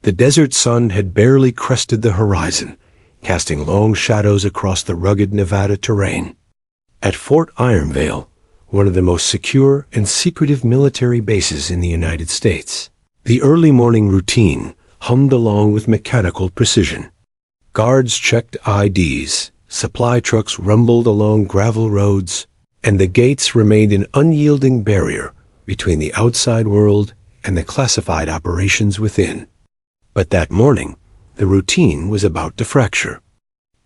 The desert sun had barely crested the horizon, casting long shadows across the rugged Nevada terrain. At Fort Ironvale, one of the most secure and secretive military bases in the United States, the early morning routine hummed along with mechanical precision. Guards checked IDs, supply trucks rumbled along gravel roads, and the gates remained an unyielding barrier between the outside world and the classified operations within. But that morning, the routine was about to fracture.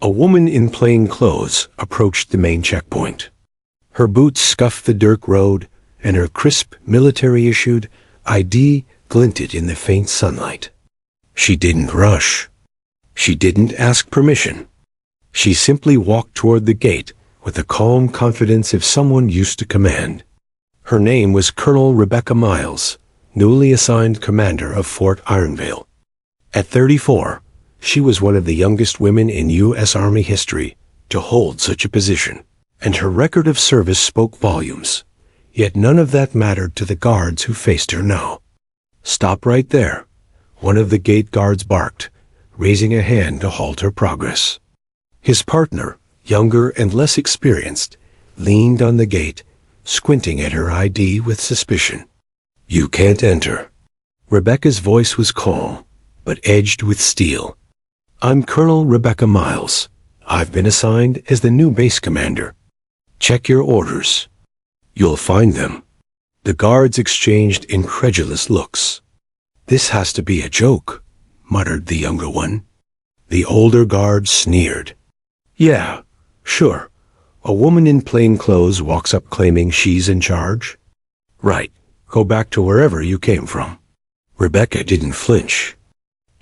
A woman in plain clothes approached the main checkpoint. Her boots scuffed the dirt road, and her crisp, military-issued ID glinted in the faint sunlight. She didn't rush. She didn't ask permission. She simply walked toward the gate with the calm confidence of someone used to command. Her name was Colonel Rebecca Miles, newly assigned commander of Fort Ironvale. At 34, she was one of the youngest women in U.S. Army history to hold such a position, and her record of service spoke volumes. Yet none of that mattered to the guards who faced her now. "Stop right there," one of the gate guards barked, raising a hand to halt her progress. His partner, younger and less experienced, leaned on the gate, squinting at her ID with suspicion. "You can't enter." Rebecca's voice was calm, but edged with steel. "I'm Colonel Rebecca Miles. I've been assigned as the new base commander. Check your orders." "You'll find them." The guards exchanged incredulous looks. "This has to be a joke," muttered the younger one. The older guard sneered. "Yeah, sure. A woman in plain clothes walks up claiming she's in charge. Right, go back to wherever you came from." Rebecca didn't flinch.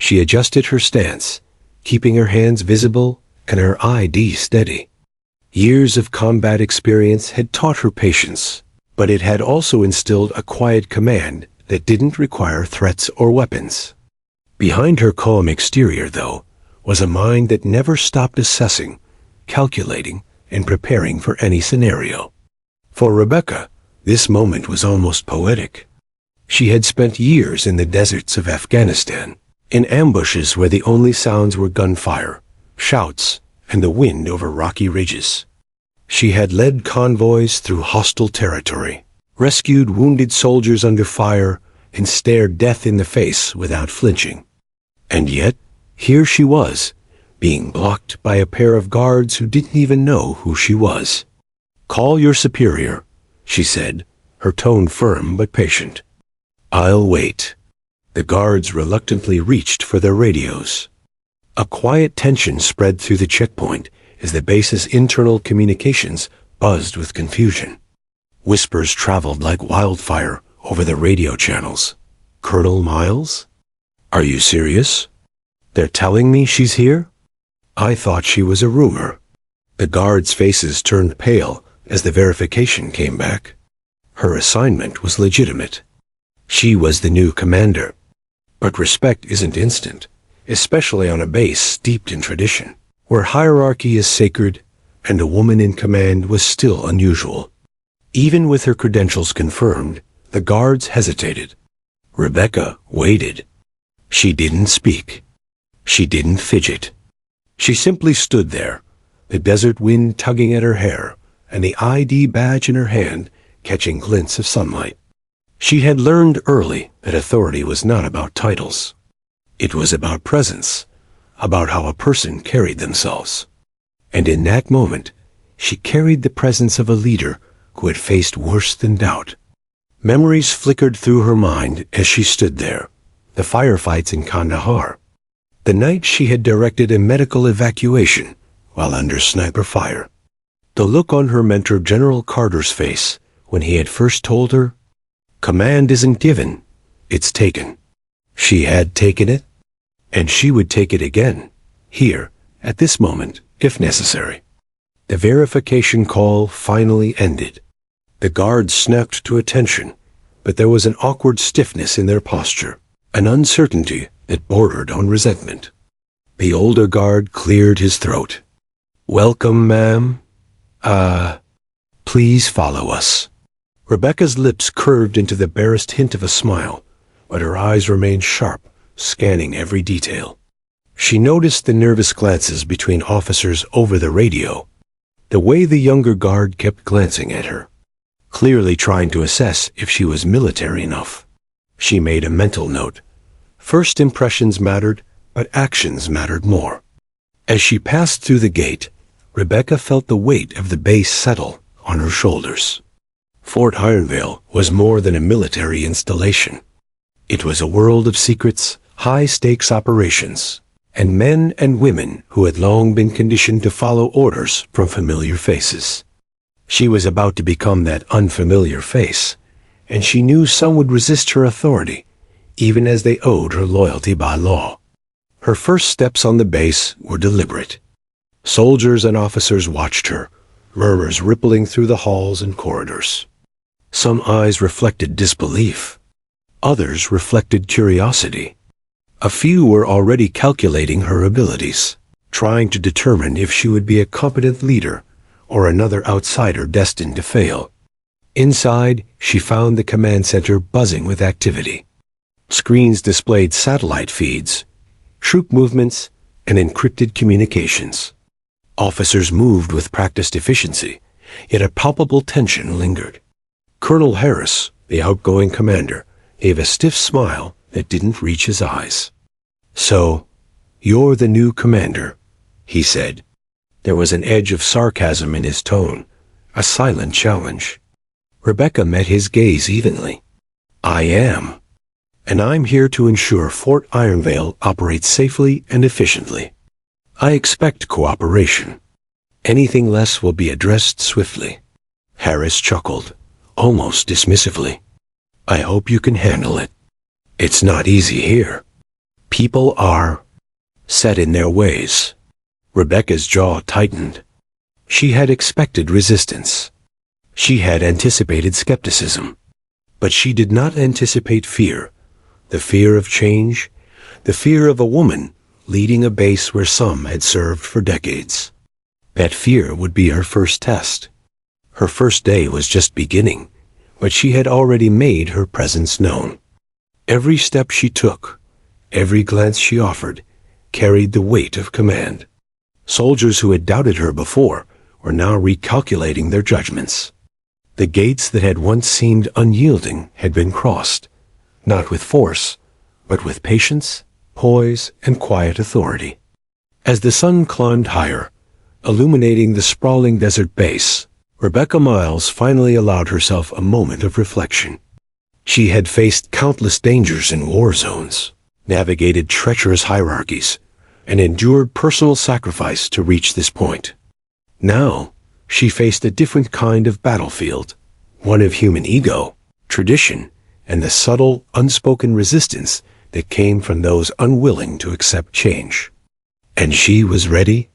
She adjusted her stance, keeping her hands visible and her ID steady. Years of combat experience had taught her patience, but it had also instilled a quiet command that didn't require threats or weapons. Behind her calm exterior, though, was a mind that never stopped assessing, calculating, and preparing for any scenario. For Rebecca, this moment was almost poetic. She had spent years in the deserts of Afghanistan, in ambushes where the only sounds were gunfire, shouts, and the wind over rocky ridges. She had led convoys through hostile territory, rescued wounded soldiers under fire, and stared death in the face without flinching. And yet, here she was, being blocked by a pair of guards who didn't even know who she was. "Call your superior," she said, her tone firm but patient. "I'll wait." The guards reluctantly reached for their radios. A quiet tension spread through the checkpoint as the base's internal communications buzzed with confusion. Whispers traveled like wildfire over the radio channels. "Colonel Miles? Are you serious? They're telling me she's here? I thought she was a rumor." The guards' faces turned pale as the verification came back. Her assignment was legitimate. She was the new commander. But respect isn't instant, especially on a base steeped in tradition, where hierarchy is sacred and a woman in command was still unusual. Even with her credentials confirmed, the guards hesitated. Rebecca waited. She didn't speak. She didn't fidget. She simply stood there, the desert wind tugging at her hair, and the ID badge in her hand catching glints of sunlight. She had learned early that authority was not about titles. It was about presence, about how a person carried themselves. And in that moment, she carried the presence of a leader who had faced worse than doubt. Memories flickered through her mind as she stood there. The firefights in Kandahar. The night she had directed a medical evacuation while under sniper fire. The look on her mentor General Carter's face when he had first told her, "Command isn't given, it's taken." She had taken it, and she would take it again, here, at this moment, if necessary. The verification call finally ended. The guards snapped to attention, but there was an awkward stiffness in their posture, an uncertainty that bordered on resentment. The older guard cleared his throat. "Welcome, ma'am. Please follow us." Rebecca's lips curved into the barest hint of a smile, but her eyes remained sharp, scanning every detail. She noticed the nervous glances between officers over the radio, the way the younger guard kept glancing at her, clearly trying to assess if she was military enough. She made a mental note. First impressions mattered, but actions mattered more. As she passed through the gate, Rebecca felt the weight of the base settle on her shoulders. Fort Ironvale was more than a military installation. It was a world of secrets, high-stakes operations, and men and women who had long been conditioned to follow orders from familiar faces. She was about to become that unfamiliar face, and she knew some would resist her authority, even as they owed her loyalty by law. Her first steps on the base were deliberate. Soldiers and officers watched her, murmurs rippling through the halls and corridors. Some eyes reflected disbelief. Others reflected curiosity. A few were already calculating her abilities, trying to determine if she would be a competent leader or another outsider destined to fail. Inside, she found the command center buzzing with activity. Screens displayed satellite feeds, troop movements, and encrypted communications. Officers moved with practiced efficiency, yet a palpable tension lingered. Colonel Harris, the outgoing commander, gave a stiff smile that didn't reach his eyes. "So, you're the new commander," he said. There was an edge of sarcasm in his tone, a silent challenge. Rebecca met his gaze evenly. "I am. And I'm here to ensure Fort Ironvale operates safely and efficiently. I expect cooperation. Anything less will be addressed swiftly." Harris chuckled, almost dismissively. "I hope you can handle it. It's not easy here. People are set in their ways." Rebecca's jaw tightened. She had expected resistance. She had anticipated skepticism. But she did not anticipate fear. The fear of change, the fear of a woman leading a base where some had served for decades. That fear would be her first test. Her first day was just beginning, but she had already made her presence known. Every step she took, every glance she offered, carried the weight of command. Soldiers who had doubted her before were now recalculating their judgments. The gates that had once seemed unyielding had been crossed, not with force, but with patience, poise, and quiet authority. As the sun climbed higher, illuminating the sprawling desert base, Rebecca Miles finally allowed herself a moment of reflection. She had faced countless dangers in war zones, navigated treacherous hierarchies, and endured personal sacrifice to reach this point. Now, she faced a different kind of battlefield, one of human ego, tradition, and the subtle, unspoken resistance that came from those unwilling to accept change. And she was ready.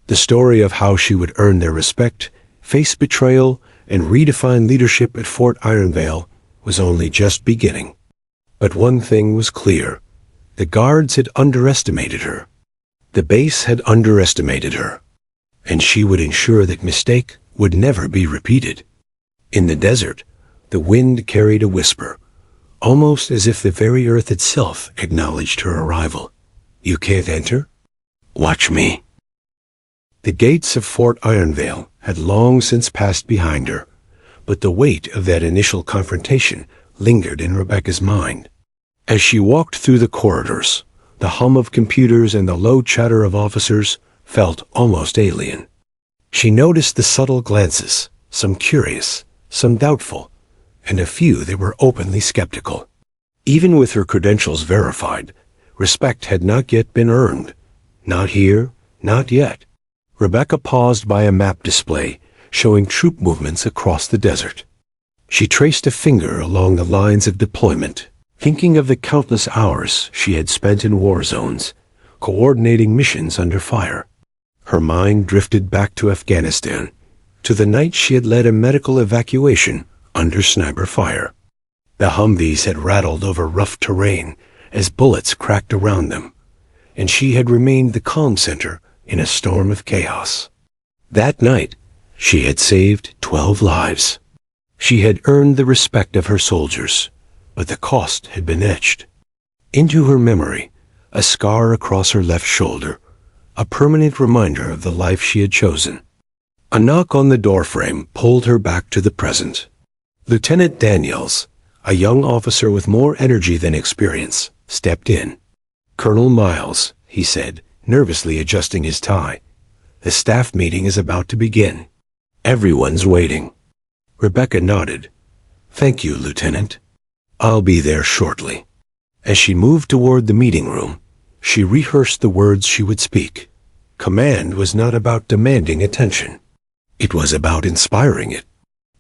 The story of how she would earn their respect, face betrayal, and redefine leadership at Fort Ironvale was only just beginning. But one thing was clear. The guards had underestimated her. The base had underestimated her. And she would ensure that mistake would never be repeated. In the desert, the wind carried a whisper, almost as if the very earth itself acknowledged her arrival. "You can't enter? Watch me." The gates of Fort Ironvale had long since passed behind her, but the weight of that initial confrontation lingered in Rebecca's mind. As she walked through the corridors, the hum of computers and the low chatter of officers felt almost alien. She noticed the subtle glances, some curious, some doubtful, and a few that were openly skeptical. Even with her credentials verified, respect had not yet been earned. Not here, not yet. Rebecca paused by a map display showing troop movements across the desert. She traced a finger along the lines of deployment, thinking of the countless hours she had spent in war zones, coordinating missions under fire. Her mind drifted back to Afghanistan, to the night she had led a medical evacuation under sniper fire. The Humvees had rattled over rough terrain as bullets cracked around them, and she had remained the calm center in a storm of chaos. That night, she had saved 12 lives. She had earned the respect of her soldiers, but the cost had been etched. Into her memory, a scar across her left shoulder, a permanent reminder of the life she had chosen. A knock on the doorframe pulled her back to the present. Lieutenant Daniels, a young officer with more energy than experience, stepped in. "Colonel Miles," he said, nervously adjusting his tie. "The staff meeting is about to begin. Everyone's waiting." Rebecca nodded. "Thank you, Lieutenant. I'll be there shortly." As she moved toward the meeting room, she rehearsed the words she would speak. Command was not about demanding attention. It was about inspiring it.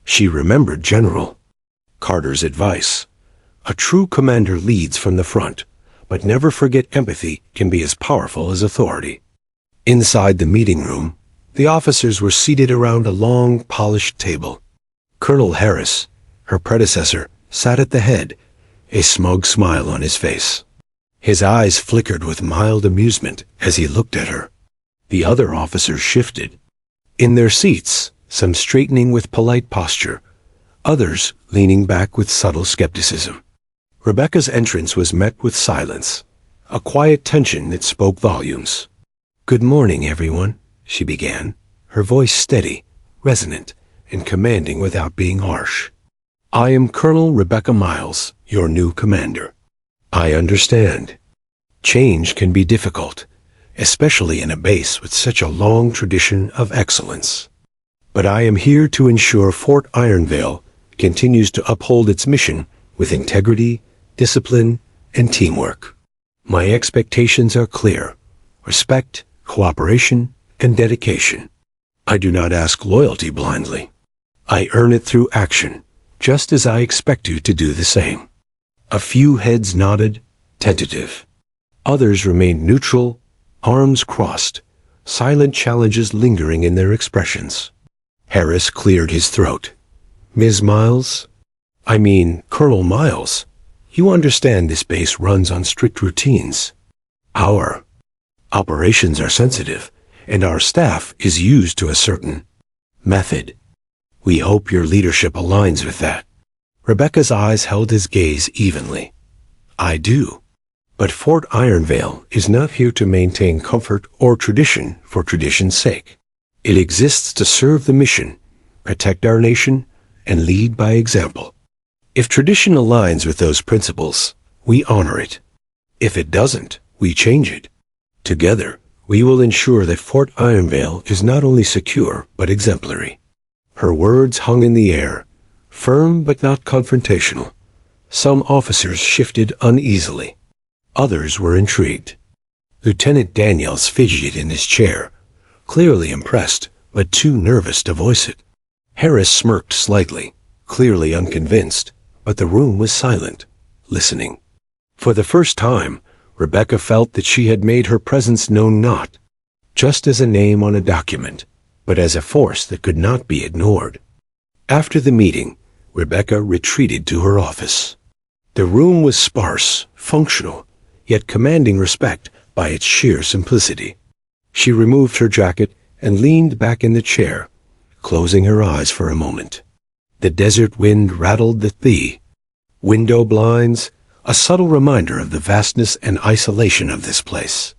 She remembered General Carter's advice. A true commander leads from the front, but never forget empathy can be as powerful as authority. Inside the meeting room, the officers were seated around a long, polished table. Colonel Harris, her predecessor, sat at the head, a smug smile on his face. His eyes flickered with mild amusement as he looked at her. The other officers shifted. In their seats, some straightening with polite posture, others leaning back with subtle skepticism. Rebecca's entrance was met with silence, a quiet tension that spoke volumes. "Good morning, everyone," she began, her voice steady, resonant, and commanding without being harsh. "I am Colonel Rebecca Miles, your new commander. I understand. Change can be difficult, especially in a base with such a long tradition of excellence. But I am here to ensure Fort Ironvale continues to uphold its mission with integrity, discipline, and teamwork. My expectations are clear: respect, cooperation, and dedication. I do not ask loyalty blindly. I earn it through action, just as I expect you to do the same." A few heads nodded, tentative. Others remained neutral, arms crossed, silent challenges lingering in their expressions. Harris cleared his throat. "Ms. Miles? Colonel Miles, you understand this base runs on strict routines. Our operations are sensitive, and our staff is used to a certain method. We hope your leadership aligns with that." Rebecca's eyes held his gaze evenly. "I do. But Fort Ironvale is not here to maintain comfort or tradition for tradition's sake. It exists to serve the mission, protect our nation, and lead by example. If tradition aligns with those principles, we honor it. If it doesn't, we change it. Together, we will ensure that Fort Ironvale is not only secure, but exemplary." Her words hung in the air, firm but not confrontational. Some officers shifted uneasily. Others were intrigued. Lieutenant Daniels fidgeted in his chair, clearly impressed, but too nervous to voice it. Harris smirked slightly, clearly unconvinced, but the room was silent, listening. For the first time, Rebecca felt that she had made her presence known not just as a name on a document, but as a force that could not be ignored. After the meeting, Rebecca retreated to her office. The room was sparse, functional, yet commanding respect by its sheer simplicity. She removed her jacket and leaned back in the chair, closing her eyes for a moment. The desert wind rattled the window blinds, a subtle reminder of the vastness and isolation of this place.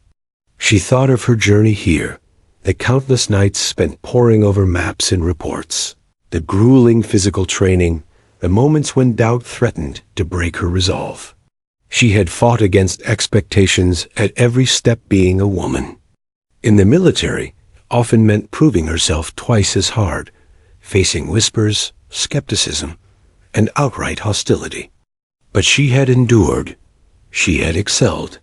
She thought of her journey here, the countless nights spent poring over maps and reports, the grueling physical training, the moments when doubt threatened to break her resolve. She had fought against expectations at every step. Being a woman in the military often meant proving herself twice as hard, facing whispers, skepticism, and outright hostility. But she had endured. She had excelled.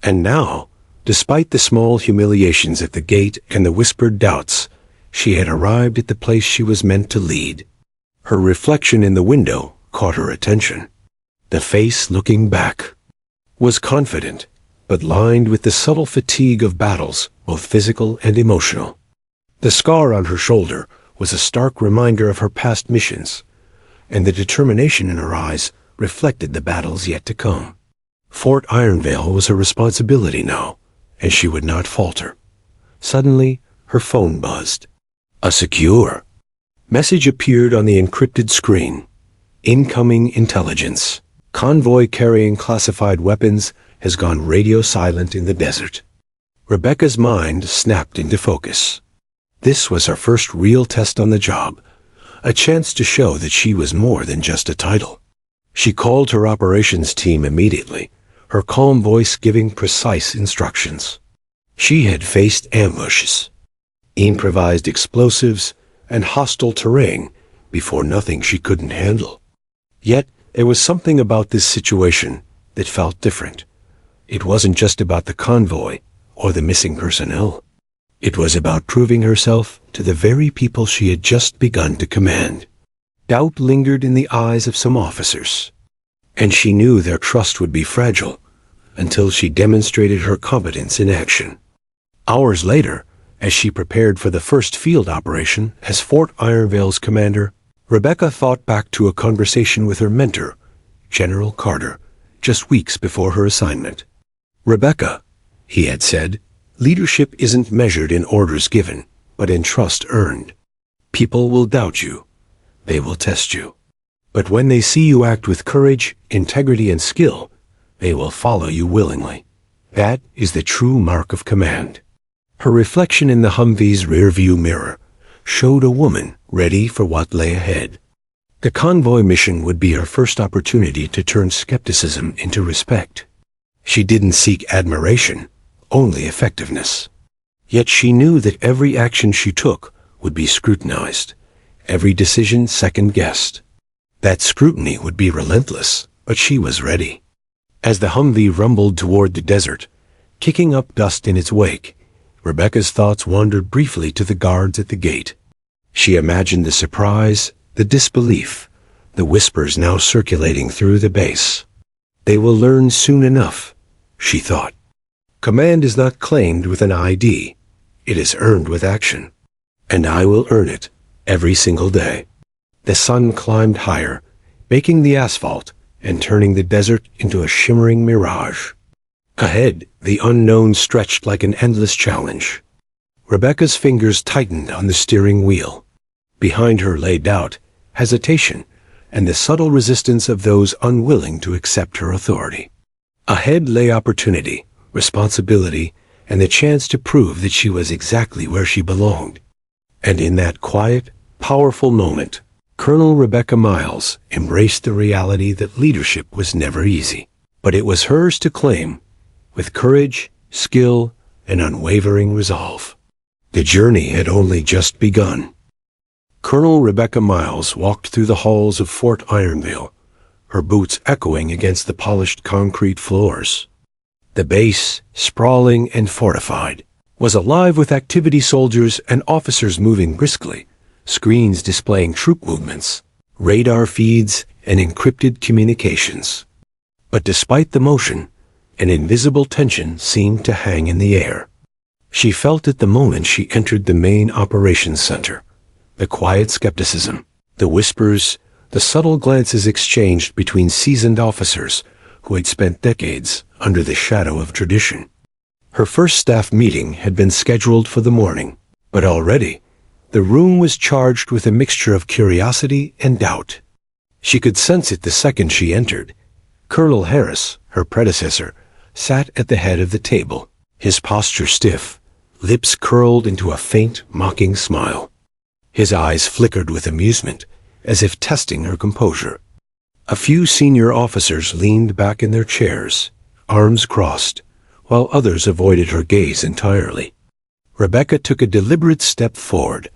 And now, despite the small humiliations at the gate and the whispered doubts, she had arrived at the place she was meant to lead. Her reflection in the window caught her attention. The face looking back was confident, but lined with the subtle fatigue of battles, both physical and emotional. The scar on her shoulder was a stark reminder of her past missions, and the determination in her eyes reflected the battles yet to come. Fort Ironvale was her responsibility now, and she would not falter. Suddenly, her phone buzzed. A secure message appeared on the encrypted screen. Incoming intelligence. Convoy carrying classified weapons has gone radio silent in the desert. Rebecca's mind snapped into focus. This was her first real test on the job, a chance to show that she was more than just a title. She called her operations team immediately, her calm voice giving precise instructions. She had faced ambushes, improvised explosives, and hostile terrain before, nothing she couldn't handle. Yet, there was something about this situation that felt different. It wasn't just about the convoy or the missing personnel. It was about proving herself to the very people she had just begun to command. Doubt lingered in the eyes of some officers, and she knew their trust would be fragile until she demonstrated her competence in action. Hours later, as she prepared for the first field operation as Fort Ironvale's commander, Rebecca thought back to a conversation with her mentor, General Carter, just weeks before her assignment. "Rebecca," he had said, "leadership isn't measured in orders given, but in trust earned. People will doubt you. They will test you. But when they see you act with courage, integrity, and skill, they will follow you willingly. That is the true mark of command." Her reflection in the Humvee's rearview mirror showed a woman ready for what lay ahead. The convoy mission would be her first opportunity to turn skepticism into respect. She didn't seek admiration, only effectiveness. Yet she knew that every action she took would be scrutinized, every decision second-guessed. That scrutiny would be relentless, but she was ready. As the Humvee rumbled toward the desert, kicking up dust in its wake, Rebecca's thoughts wandered briefly to the guards at the gate. She imagined the surprise, the disbelief, the whispers now circulating through the base. They will learn soon enough, she thought. Command is not claimed with an ID. It is earned with action. And I will earn it every single day. The sun climbed higher, baking the asphalt and turning the desert into a shimmering mirage. Ahead, the unknown stretched like an endless challenge. Rebecca's fingers tightened on the steering wheel. Behind her lay doubt, hesitation, and the subtle resistance of those unwilling to accept her authority. Ahead lay opportunity, responsibility, and the chance to prove that she was exactly where she belonged. And in that quiet, powerful moment, Colonel Rebecca Miles embraced the reality that leadership was never easy, but it was hers to claim, with courage, skill, and unwavering resolve. The journey had only just begun. Colonel Rebecca Miles walked through the halls of Fort Ironvale, her boots echoing against the polished concrete floors. The base, sprawling and fortified, was alive with activity soldiers and officers moving briskly, screens displaying troop movements, radar feeds, and encrypted communications. But despite the motion, an invisible tension seemed to hang in the air. She felt it the moment she entered the main operations center. The quiet skepticism, the whispers, the subtle glances exchanged between seasoned officers who had spent decades under the shadow of tradition. Her first staff meeting had been scheduled for the morning, but already the room was charged with a mixture of curiosity and doubt. She could sense it the second she entered. Colonel Harris, her predecessor, sat at the head of the table, his posture stiff, lips curled into a faint, mocking smile. His eyes flickered with amusement, as if testing her composure. A few senior officers leaned back in their chairs, arms crossed, while others avoided her gaze entirely. Rebecca took a deliberate step forward,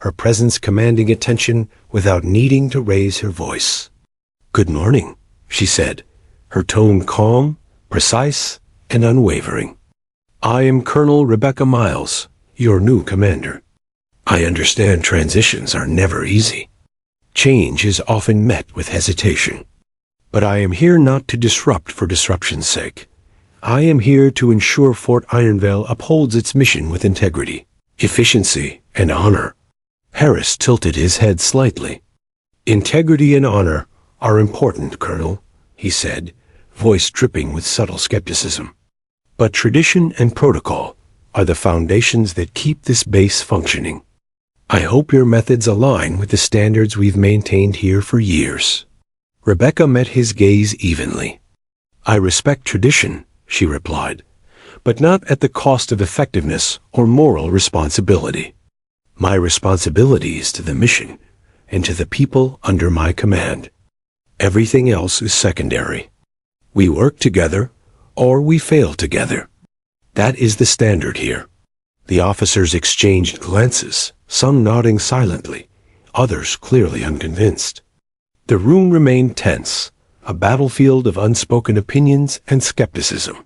her presence commanding attention without needing to raise her voice. "Good morning," she said, her tone calm, precise, and unwavering. "I am Colonel Rebecca Miles, your new commander. I understand transitions are never easy. Change is often met with hesitation. But I am here not to disrupt for disruption's sake. I am here to ensure Fort Ironvale upholds its mission with integrity, efficiency, and honor." Harris tilted his head slightly. "Integrity and honor are important, Colonel," he said, voice dripping with subtle skepticism. "But tradition and protocol are the foundations that keep this base functioning. I hope your methods align with the standards we've maintained here for years." Rebecca met his gaze evenly. "I respect tradition, she replied, but not at the cost of effectiveness or moral responsibility. My responsibility is to the mission and to the people under my command. Everything else is secondary. We work together or we fail together. That is the standard here. The officers exchanged glances, some nodding silently, others clearly unconvinced. The room remained tense, a battlefield of unspoken opinions and skepticism.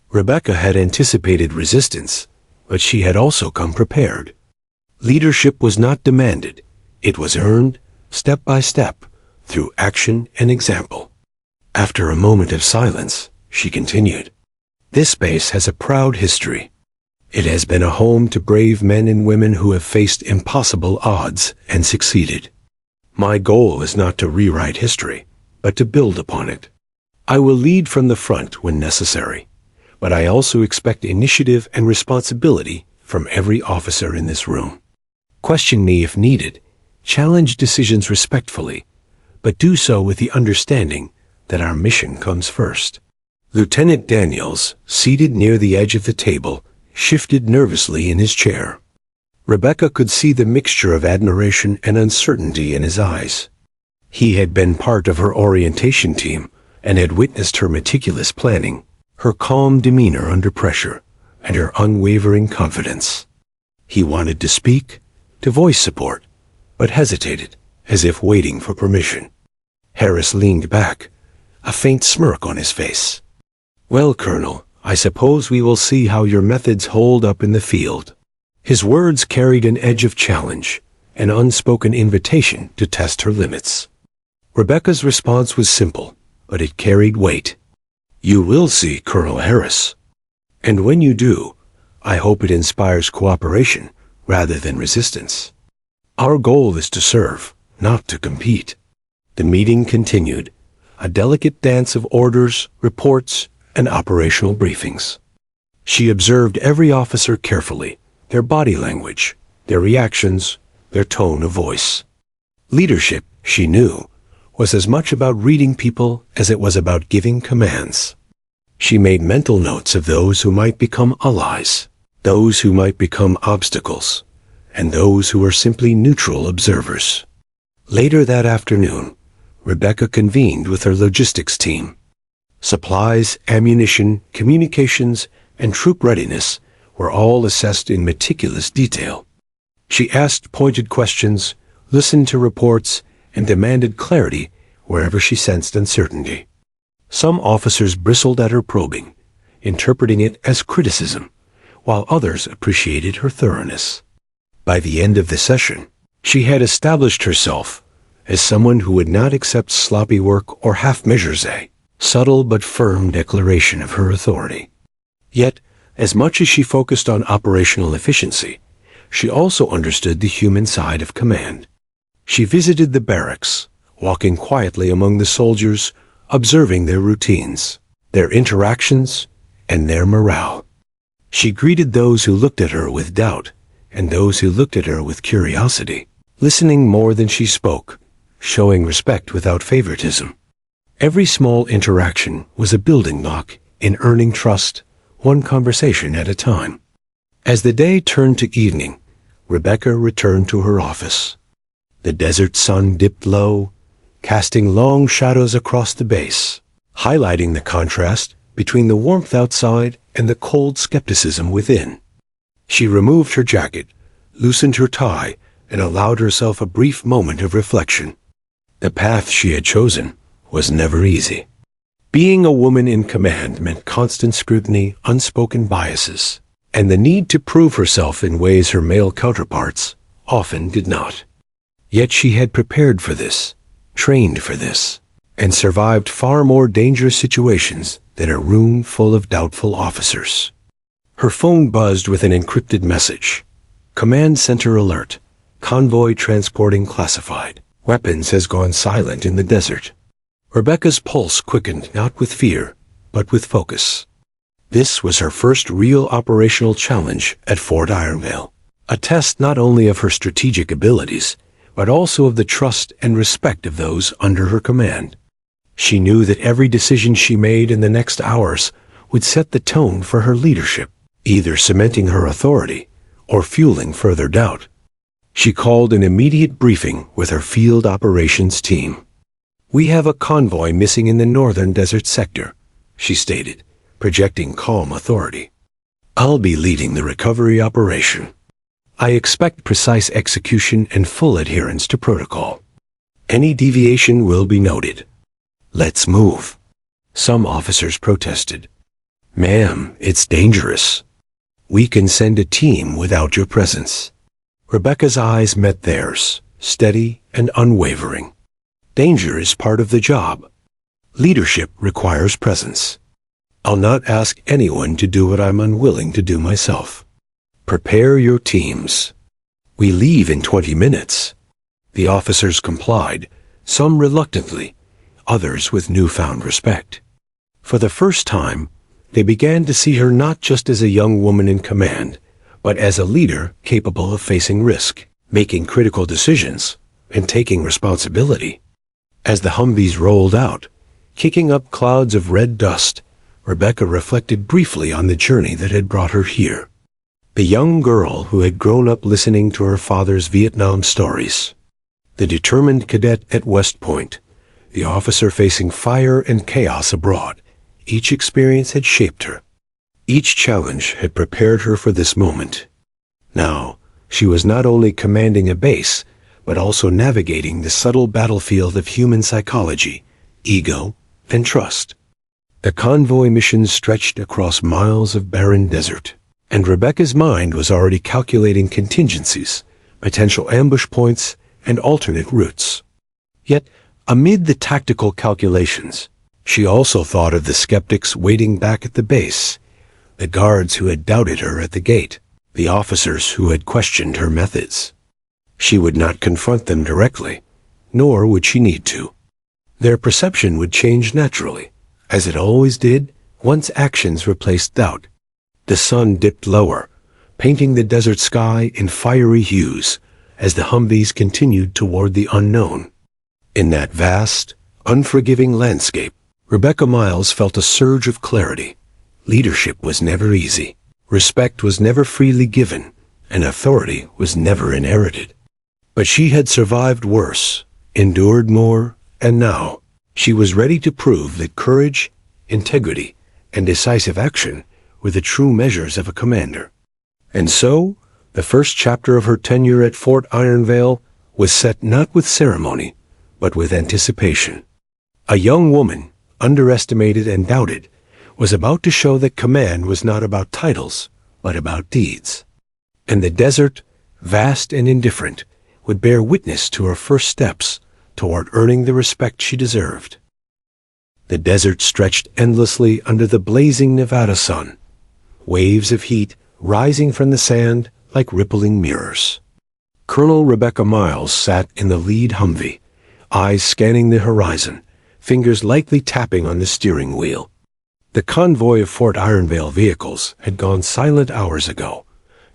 Rebecca had anticipated resistance, but she had also come prepared. Leadership was not demanded. It was earned, step by step, through action and example. After a moment of silence, she continued, "This base has a proud history. It has been a home to brave men and women who have faced impossible odds and succeeded. My goal is not to rewrite history, but to build upon it. I will lead from the front when necessary, but I also expect initiative and responsibility from every officer in this room. Question me if needed, challenge decisions respectfully, but do so with the understanding that our mission comes first." Lieutenant Daniels, seated near the edge of the table, shifted nervously in his chair. Rebecca could see the mixture of admiration and uncertainty in his eyes. He had been part of her orientation team and had witnessed her meticulous planning, her calm demeanor under pressure, and her unwavering confidence. He wanted to speak, to voice support, but hesitated, as if waiting for permission. Harris leaned back, a faint smirk on his face. "Well, Colonel, I suppose we will see how your methods hold up in the field." His words carried an edge of challenge, an unspoken invitation to test her limits. Rebecca's response was simple, but it carried weight. "You will see, Colonel Harris. And when you do, I hope it inspires cooperation rather than resistance. Our goal is to serve, not to compete." The meeting continued, a delicate dance of orders, reports, and operational briefings. She observed every officer carefully, their body language, their reactions, their tone of voice. Leadership, she knew, was as much about reading people as it was about giving commands. She made mental notes of those who might become allies, those who might become obstacles, and those who were simply neutral observers. Later that afternoon, Rebecca convened with her logistics team. Supplies, ammunition, communications, and troop readiness were all assessed in meticulous detail. She asked pointed questions, listened to reports, and demanded clarity wherever she sensed uncertainty. Some officers bristled at her probing, interpreting it as criticism, while others appreciated her thoroughness. By the end of the session, she had established herself as someone who would not accept sloppy work or half measures, a subtle but firm declaration of her authority. Yet, as much as she focused on operational efficiency, she also understood the human side of command. She visited the barracks, walking quietly among the soldiers, observing their routines, their interactions, and their morale. She greeted those who looked at her with doubt and those who looked at her with curiosity, listening more than she spoke, showing respect without favoritism. Every small interaction was a building block in earning trust, one conversation at a time. As the day turned to evening, Rebecca returned to her office. The desert sun dipped low, casting long shadows across the base, highlighting the contrast between the warmth outside and the cold skepticism within. She removed her jacket, loosened her tie, and allowed herself a brief moment of reflection. The path she had chosen was never easy. Being a woman in command meant constant scrutiny, unspoken biases, and the need to prove herself in ways her male counterparts often did not. Yet she had prepared for this, trained for this, and survived far more dangerous situations than a room full of doubtful officers. Her phone buzzed with an encrypted message. "Command Center alert. Convoy transporting classified. Weapons has gone silent in the desert." Rebecca's pulse quickened not with fear, but with focus. This was her first real operational challenge at Fort Ironvale, a test not only of her strategic abilities, but also of the trust and respect of those under her command. She knew that every decision she made in the next hours would set the tone for her leadership, either cementing her authority or fueling further doubt. She called an immediate briefing with her field operations team. "We have a convoy missing in the northern desert sector," she stated, projecting calm authority. "I'll be leading the recovery operation. I expect precise execution and full adherence to protocol. Any deviation will be noted. Let's move." Some officers protested. "Ma'am, it's dangerous. We can send a team without your presence." Rebecca's eyes met theirs, steady and unwavering. "Danger is part of the job. Leadership requires presence. I'll not ask anyone to do what I'm unwilling to do myself. Prepare your teams. We leave in 20 minutes. The officers complied, some reluctantly, others with newfound respect. For the first time, they began to see her not just as a young woman in command, but as a leader capable of facing risk, making critical decisions, and taking responsibility. As the Humvees rolled out, kicking up clouds of red dust, Rebecca reflected briefly on the journey that had brought her here. The young girl who had grown up listening to her father's Vietnam stories. The determined cadet at West Point. The officer facing fire and chaos abroad. Each experience had shaped her. Each challenge had prepared her for this moment. Now, she was not only commanding a base, but also navigating the subtle battlefield of human psychology, ego, and trust. The convoy mission stretched across miles of barren desert, and Rebecca's mind was already calculating contingencies, potential ambush points, and alternate routes. Yet, amid the tactical calculations, she also thought of the skeptics waiting back at the base, the guards who had doubted her at the gate, the officers who had questioned her methods. She would not confront them directly, nor would she need to. Their perception would change naturally, as it always did once actions replaced doubt. The sun dipped lower, painting the desert sky in fiery hues as the Humvees continued toward the unknown. In that vast, unforgiving landscape, Rebecca Miles felt a surge of clarity. Leadership was never easy. Respect was never freely given, and authority was never inherited. But she had survived worse, endured more, and now she was ready to prove that courage, integrity, and decisive action were the true measures of a commander. And so, the first chapter of her tenure at Fort Ironvale was set not with ceremony, but with anticipation. A young woman, underestimated and doubted, was about to show that command was not about titles, but about deeds. And the desert, vast and indifferent, would bear witness to her first steps toward earning the respect she deserved. The desert stretched endlessly under the blazing Nevada sun, waves of heat rising from the sand like rippling mirrors. Colonel Rebecca Miles sat in the lead Humvee, eyes scanning the horizon, fingers lightly tapping on the steering wheel. The convoy of Fort Ironvale vehicles had gone silent hours ago,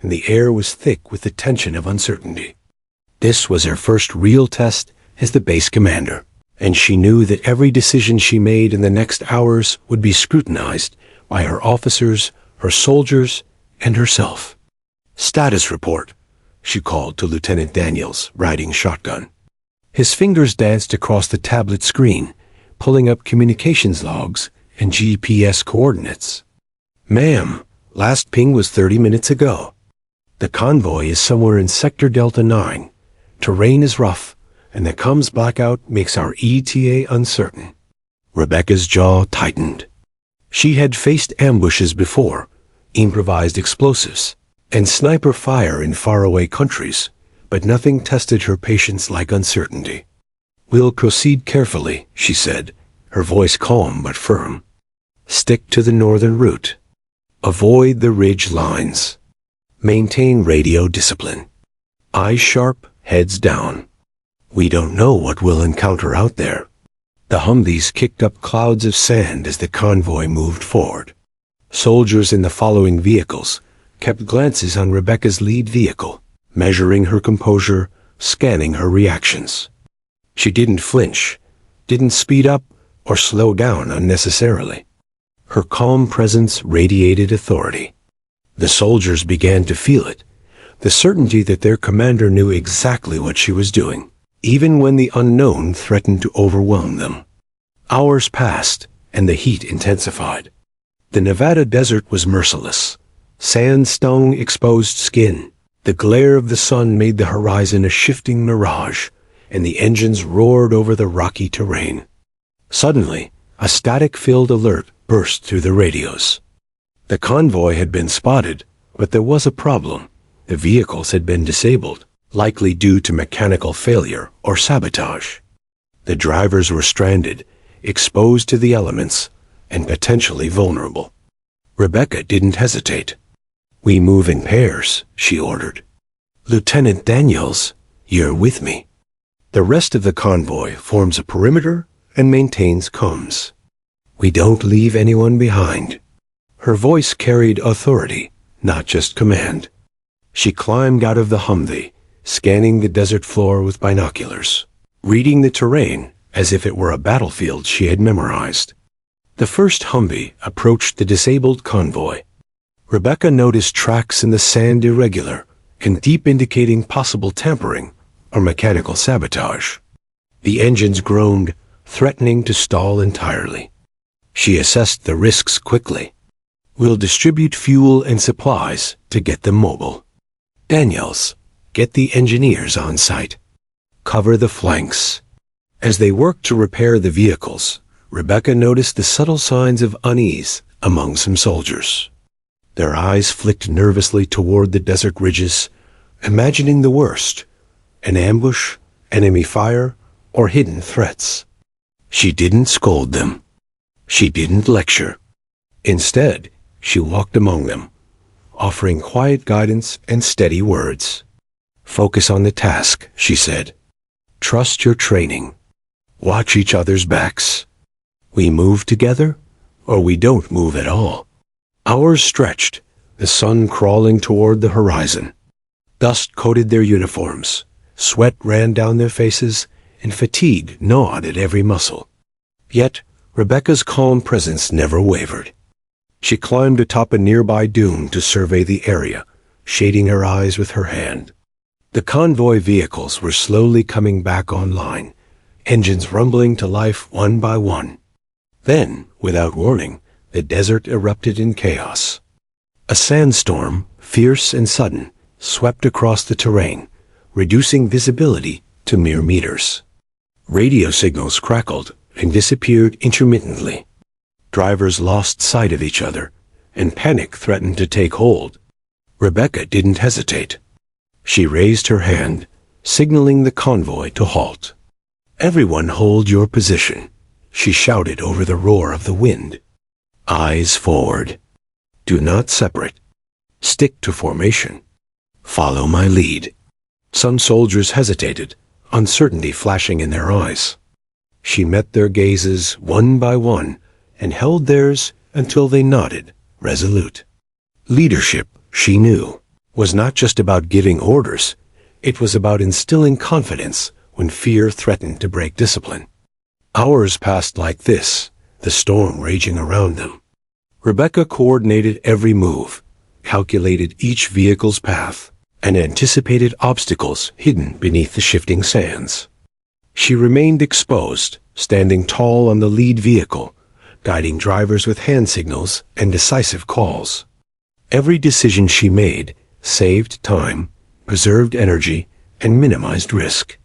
and the air was thick with the tension of uncertainty. This was her first real test as the base commander, and she knew that every decision she made in the next hours would be scrutinized by her officers, her soldiers, and herself. "Status report," she called to Lieutenant Daniels, riding shotgun. His fingers danced across the tablet screen, pulling up communications logs and GPS coordinates. "Ma'am, last ping was 30 minutes ago. The convoy is somewhere in Sector Delta 9. Terrain is rough, and the comms blackout makes our ETA uncertain." Rebecca's jaw tightened. She had faced ambushes before, improvised explosives, and sniper fire in faraway countries, but nothing tested her patience like uncertainty. "We'll proceed carefully," she said, her voice calm but firm. "Stick to the northern route. Avoid the ridge lines. Maintain radio discipline. Eyes sharp, heads down. We don't know what we'll encounter out there." The Humvees kicked up clouds of sand as the convoy moved forward. Soldiers in the following vehicles kept glances on Rebecca's lead vehicle, measuring her composure, scanning her reactions. She didn't flinch, didn't speed up or slow down unnecessarily. Her calm presence radiated authority. The soldiers began to feel it, the certainty that their commander knew exactly what she was doing, even when the unknown threatened to overwhelm them. Hours passed, and the heat intensified. The Nevada desert was merciless. Sand stung exposed skin. The glare of the sun made the horizon a shifting mirage, and the engines roared over the rocky terrain. Suddenly, a static-filled alert burst through the radios. The convoy had been spotted, but there was a problem. The vehicles had been disabled, likely due to mechanical failure or sabotage. The drivers were stranded, exposed to the elements, and potentially vulnerable. Rebecca didn't hesitate. "We move in pairs," she ordered. "Lieutenant Daniels, you're with me." The rest of the convoy forms a perimeter and maintains comms. "We don't leave anyone behind." Her voice carried authority, not just command. She climbed out of the Humvee, scanning the desert floor with binoculars, reading the terrain as if it were a battlefield she had memorized. The first Humvee approached the disabled convoy. Rebecca noticed tracks in the sand irregular, and deep indicating possible tampering or mechanical sabotage. The engines groaned, threatening to stall entirely. She assessed the risks quickly. "We'll distribute fuel and supplies to get them mobile. Daniels, get the engineers on site. Cover the flanks." As they worked to repair the vehicles, Rebecca noticed the subtle signs of unease among some soldiers. Their eyes flicked nervously toward the desert ridges, imagining the worst: an ambush, enemy fire, or hidden threats. She didn't scold them. She didn't lecture. Instead, she walked among them, offering quiet guidance and steady words. "Focus on the task," she said. "Trust your training. Watch each other's backs. We move together, or we don't move at all." Hours stretched, the sun crawling toward the horizon. Dust coated their uniforms, sweat ran down their faces, and fatigue gnawed at every muscle. Yet, Rebecca's calm presence never wavered. She climbed atop a nearby dune to survey the area, shading her eyes with her hand. The convoy vehicles were slowly coming back online, engines rumbling to life one by one. Then, without warning, the desert erupted in chaos. A sandstorm, fierce and sudden, swept across the terrain, reducing visibility to mere meters. Radio signals crackled and disappeared intermittently. Drivers lost sight of each other, and panic threatened to take hold. Rebecca didn't hesitate. She raised her hand, signaling the convoy to halt. "Everyone hold your position," she shouted over the roar of the wind. "Eyes forward. Do not separate. Stick to formation. Follow my lead." Some soldiers hesitated, uncertainty flashing in their eyes. She met their gazes one by one and held theirs until they nodded, resolute. Leadership, she knew, was not just about giving orders. It was about instilling confidence when fear threatened to break discipline. Hours passed like this, the storm raging around them. Rebecca coordinated every move, calculated each vehicle's path, and anticipated obstacles hidden beneath the shifting sands. She remained exposed, standing tall on the lead vehicle, guiding drivers with hand signals and decisive calls. Every decision she made saved time, preserved energy, and minimized risk.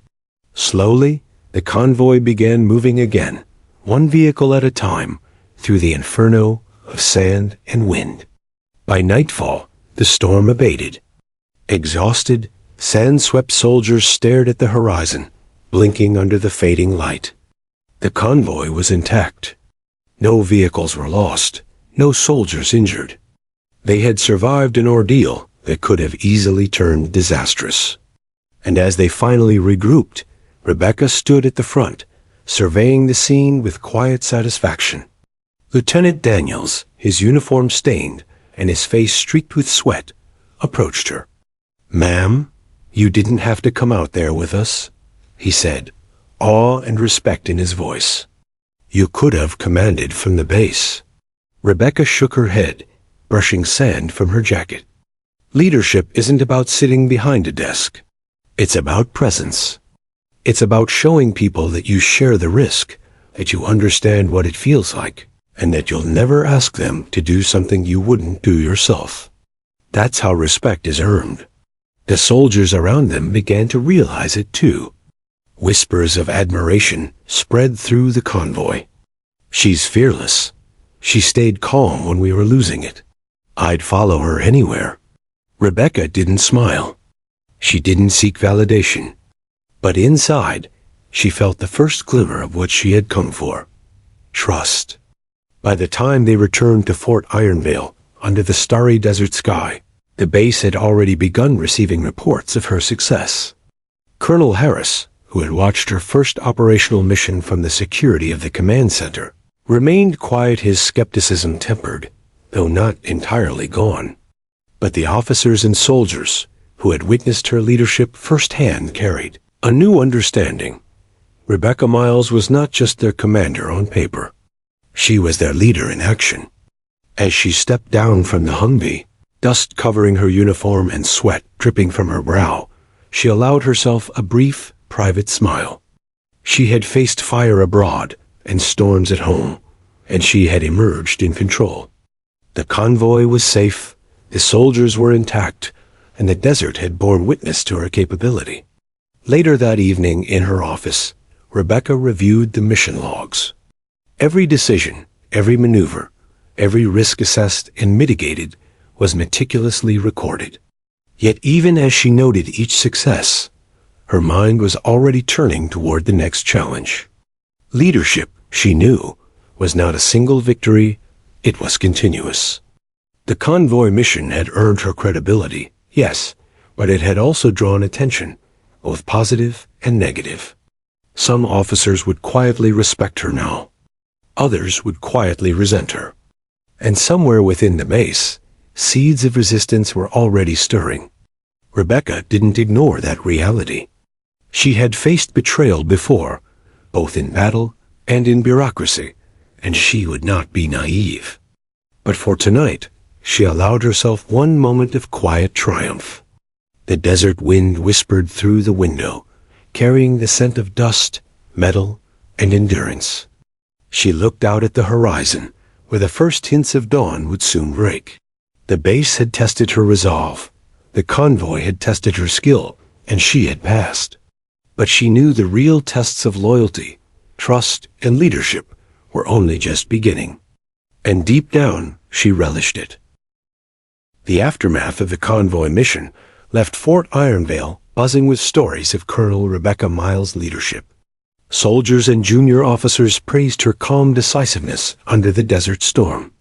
Slowly, the convoy began moving again, one vehicle at a time, through the inferno of sand and wind. By nightfall, the storm abated. Exhausted, sand-swept soldiers stared at the horizon, blinking under the fading light. The convoy was intact. No vehicles were lost, no soldiers injured. They had survived an ordeal that could have easily turned disastrous. And as they finally regrouped, Rebecca stood at the front, surveying the scene with quiet satisfaction. Lieutenant Daniels, his uniform stained and his face streaked with sweat, approached her. "Ma'am, you didn't have to come out there with us," he said, awe and respect in his voice. "You could have commanded from the base." Rebecca shook her head, brushing sand from her jacket. Leadership isn't about sitting behind a desk. It's about presence. It's about showing people that you share the risk, that you understand what it feels like, and that you'll never ask them to do something you wouldn't do yourself. That's how respect is earned. The soldiers around them began to realize it too. Whispers of admiration spread through the convoy. "She's fearless. She stayed calm when we were losing it. I'd follow her anywhere." Rebecca didn't smile. She didn't seek validation. But inside, she felt the first glimmer of what she had come for. Trust. By the time they returned to Fort Ironvale, under the starry desert sky, the base had already begun receiving reports of her success. Colonel Harris, who had watched her first operational mission from the security of the command center, remained quiet, his skepticism tempered, though not entirely gone. But the officers and soldiers who had witnessed her leadership firsthand carried a new understanding. Rebecca Miles was not just their commander on paper. She was their leader in action. As she stepped down from the Humvee, dust covering her uniform and sweat dripping from her brow, she allowed herself a brief, private smile. She had faced fire abroad and storms at home, and she had emerged in control. The convoy was safe, the soldiers were intact, and the desert had borne witness to her capability. Later that evening in her office, Rebecca reviewed the mission logs. Every decision, every maneuver, every risk assessed and mitigated was meticulously recorded. Yet even as she noted each success, her mind was already turning toward the next challenge. Leadership, she knew, was not a single victory, it was continuous. The convoy mission had earned her credibility, yes, but it had also drawn attention, both positive and negative. Some officers would quietly respect her now. Others would quietly resent her. And somewhere within the base, seeds of resistance were already stirring. Rebecca didn't ignore that reality. She had faced betrayal before, both in battle and in bureaucracy, and she would not be naive. But for tonight, she allowed herself one moment of quiet triumph. The desert wind whispered through the window, carrying the scent of dust, metal, and endurance. She looked out at the horizon, where the first hints of dawn would soon break. The base had tested her resolve, the convoy had tested her skill, and she had passed. But she knew the real tests of loyalty, trust, and leadership were only just beginning. And deep down, she relished it. The aftermath of the convoy mission left Fort Ironvale buzzing with stories of Colonel Rebecca Miles' leadership. Soldiers and junior officers praised her calm decisiveness under the desert storm.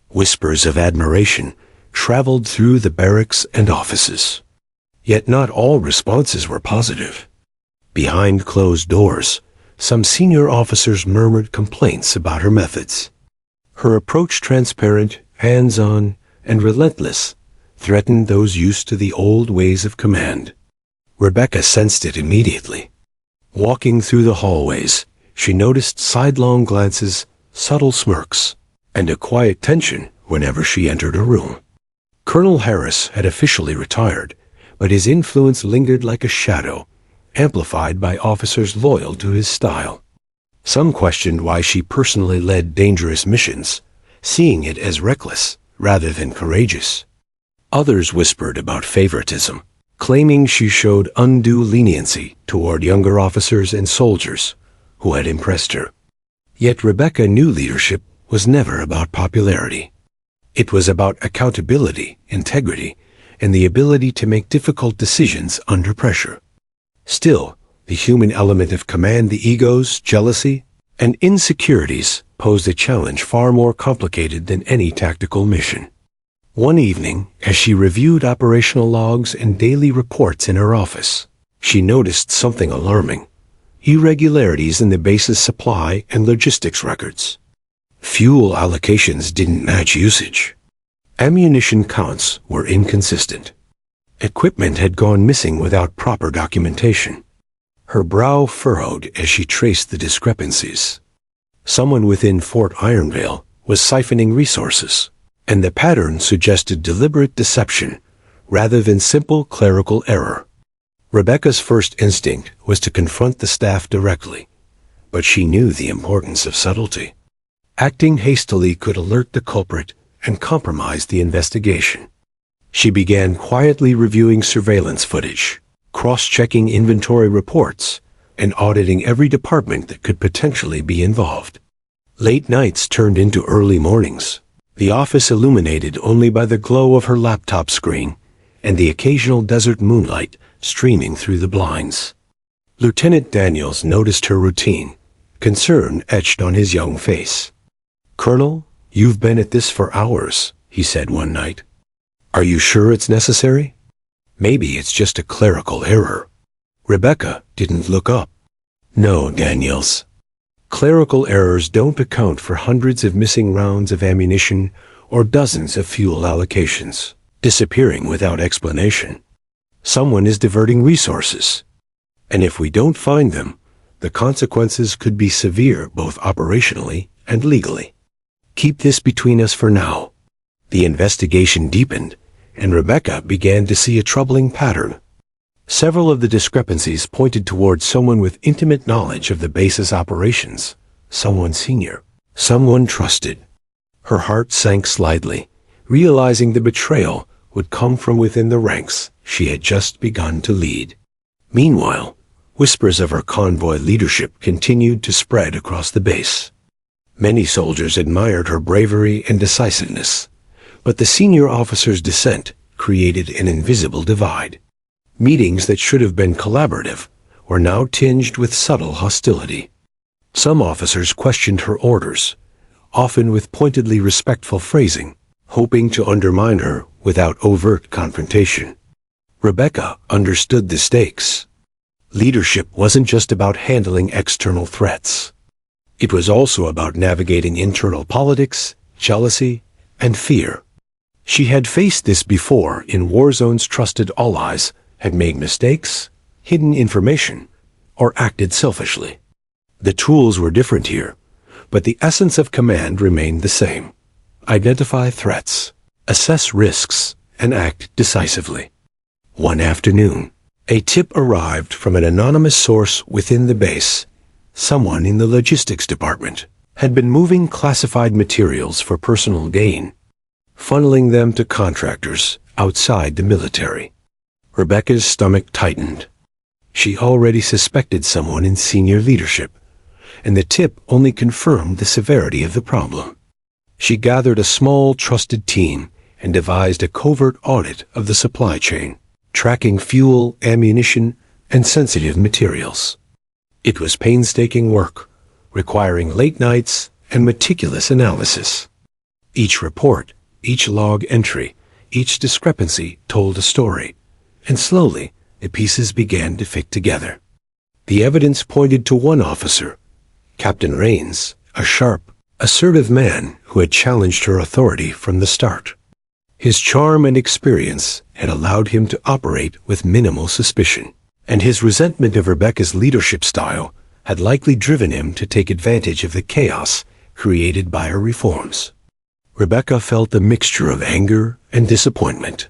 Whispers of admiration traveled through the barracks and offices. Yet not all responses were positive. Behind closed doors, some senior officers murmured complaints about her methods. Her approach, transparent, hands-on, and relentless, threatened those used to the old ways of command. Rebecca sensed it immediately. Walking through the hallways, she noticed sidelong glances, subtle smirks, and a quiet tension whenever she entered a room. Colonel Harris had officially retired, but his influence lingered like a shadow, amplified by officers loyal to his style. Some questioned why she personally led dangerous missions, seeing it as reckless rather than courageous. Others whispered about favoritism, claiming she showed undue leniency toward younger officers and soldiers who had impressed her. Yet Rebecca knew leadership was never about popularity. It was about accountability, integrity, and the ability to make difficult decisions under pressure. Still, the human element of command, the egos, jealousy, and insecurities posed a challenge far more complicated than any tactical mission. One evening, as she reviewed operational logs and daily reports in her office, she noticed something alarming: irregularities in the base's supply and logistics records. Fuel allocations didn't match usage. Ammunition counts were inconsistent. Equipment had gone missing without proper documentation. Her brow furrowed as she traced the discrepancies. Someone within Fort Ironvale was siphoning resources, and the pattern suggested deliberate deception rather than simple clerical error. Rebecca's first instinct was to confront the staff directly, but she knew the importance of subtlety. Acting hastily could alert the culprit and compromise the investigation. She began quietly reviewing surveillance footage, cross-checking inventory reports, and auditing every department that could potentially be involved. Late nights turned into early mornings, the office illuminated only by the glow of her laptop screen and the occasional desert moonlight streaming through the blinds. Lieutenant Daniels noticed her routine, concern etched on his young face. "Colonel, you've been at this for hours," he said one night. "Are you sure it's necessary? Maybe it's just a clerical error." Rebecca didn't look up. "No, Daniels. Clerical errors don't account for hundreds of missing rounds of ammunition or dozens of fuel allocations disappearing without explanation. Someone is diverting resources. And if we don't find them, the consequences could be severe both operationally and legally. Keep this between us for now." The investigation deepened, and Rebecca began to see a troubling pattern. Several of the discrepancies pointed towards someone with intimate knowledge of the base's operations, someone senior, someone trusted. Her heart sank slightly, realizing the betrayal would come from within the ranks she had just begun to lead. Meanwhile, whispers of her convoy leadership continued to spread across the base. Many soldiers admired her bravery and decisiveness, but the senior officer's dissent created an invisible divide. Meetings that should have been collaborative were now tinged with subtle hostility. Some officers questioned her orders, often with pointedly respectful phrasing, hoping to undermine her without overt confrontation. Rebecca understood the stakes. Leadership wasn't just about handling external threats. It was also about navigating internal politics, jealousy, and fear. She had faced this before in war zones. Trusted allies had made mistakes, hidden information, or acted selfishly. The tools were different here, but the essence of command remained the same. Identify threats, assess risks, and act decisively. One afternoon, a tip arrived from an anonymous source within the base. Someone in the logistics department had been moving classified materials for personal gain, funneling them to contractors outside the military. Rebecca's stomach tightened. She already suspected someone in senior leadership, and the tip only confirmed the severity of the problem. She gathered a small, trusted team and devised a covert audit of the supply chain, tracking fuel, ammunition, and sensitive materials. It was painstaking work, requiring late nights and meticulous analysis. Each report, each log entry, each discrepancy told a story, and slowly the pieces began to fit together. The evidence pointed to one officer, Captain Rains, a sharp, assertive man who had challenged her authority from the start. His charm and experience had allowed him to operate with minimal suspicion, and his resentment of Rebecca's leadership style had likely driven him to take advantage of the chaos created by her reforms. Rebecca felt a mixture of anger and disappointment.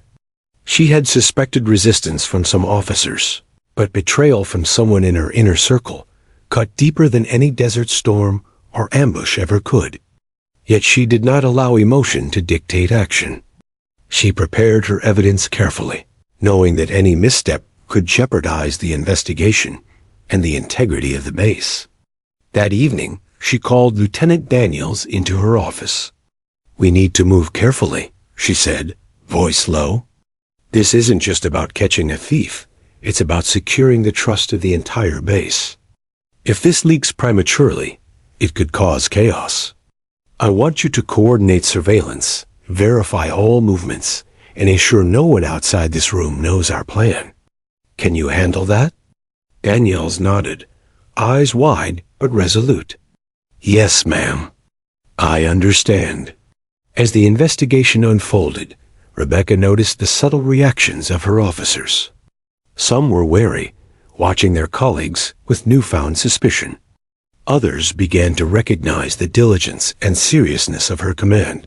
She had suspected resistance from some officers, but betrayal from someone in her inner circle cut deeper than any desert storm or ambush ever could. Yet she did not allow emotion to dictate action. She prepared her evidence carefully, knowing that any misstep could jeopardize the investigation and the integrity of the base. That evening, she called Lieutenant Daniels into her office. "We need to move carefully," she said, voice low. "This isn't just about catching a thief. It's about securing the trust of the entire base. If this leaks prematurely, it could cause chaos. I want you to coordinate surveillance, verify all movements, and ensure no one outside this room knows our plan. Can you handle that?" Daniels nodded, eyes wide but resolute. "Yes, ma'am. I understand." As the investigation unfolded, Rebecca noticed the subtle reactions of her officers. Some were wary, watching their colleagues with newfound suspicion. Others began to recognize the diligence and seriousness of her command.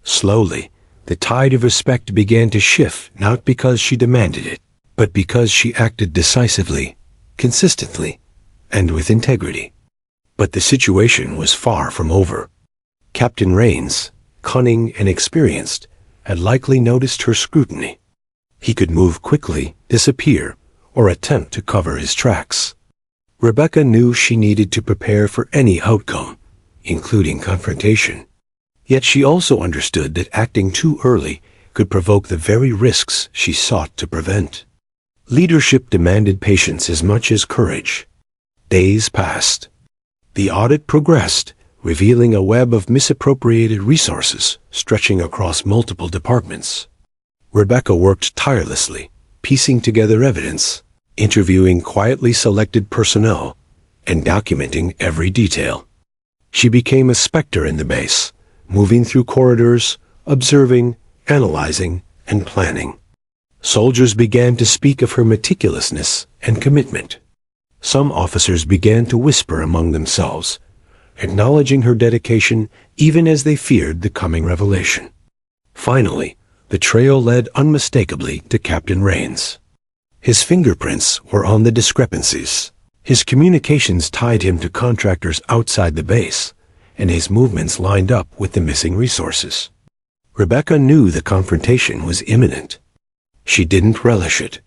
Slowly, the tide of respect began to shift, not because she demanded it, but because she acted decisively, consistently, and with integrity. But the situation was far from over. Captain Rains, cunning and experienced, had likely noticed her scrutiny. He could move quickly, disappear, or attempt to cover his tracks. Rebecca knew she needed to prepare for any outcome, including confrontation. Yet she also understood that acting too early could provoke the very risks she sought to prevent. Leadership demanded patience as much as courage. Days passed. The audit progressed, revealing a web of misappropriated resources stretching across multiple departments. Rebecca worked tirelessly, piecing together evidence, interviewing quietly selected personnel, and documenting every detail. She became a specter in the base, moving through corridors, observing, analyzing, and planning. Soldiers began to speak of her meticulousness and commitment. Some officers began to whisper among themselves, acknowledging her dedication even as they feared the coming revelation. Finally, the trail led unmistakably to Captain Rains. His fingerprints were on the discrepancies. His communications tied him to contractors outside the base, and his movements lined up with the missing resources. Rebecca knew the confrontation was imminent. She didn't relish it.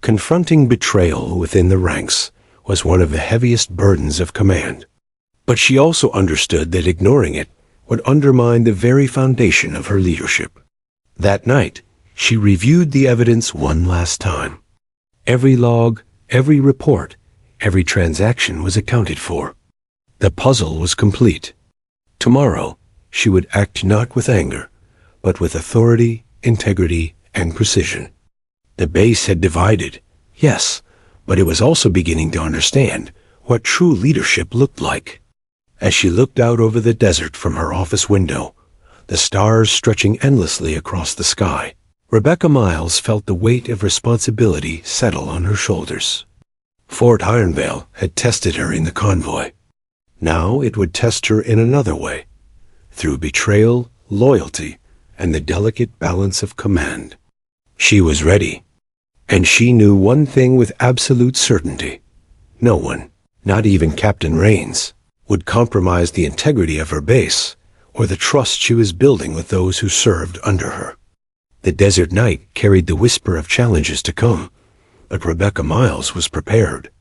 Confronting betrayal within the ranks was one of the heaviest burdens of command. But she also understood that ignoring it would undermine the very foundation of her leadership. That night, she reviewed the evidence one last time. Every log, every report, every transaction was accounted for. The puzzle was complete. Tomorrow, she would act not with anger, but with authority, integrity, and precision. The base had divided, yes, but it was also beginning to understand what true leadership looked like. As she looked out over the desert from her office window, the stars stretching endlessly across the sky, Rebecca Miles felt the weight of responsibility settle on her shoulders. Fort Ironvale had tested her in the convoy. Now it would test her in another way, through betrayal, loyalty, and the delicate balance of command. She was ready, and she knew one thing with absolute certainty. No one, not even Captain Rains, would compromise the integrity of her base or the trust she was building with those who served under her. The desert night carried the whisper of challenges to come, but Rebecca Miles was prepared.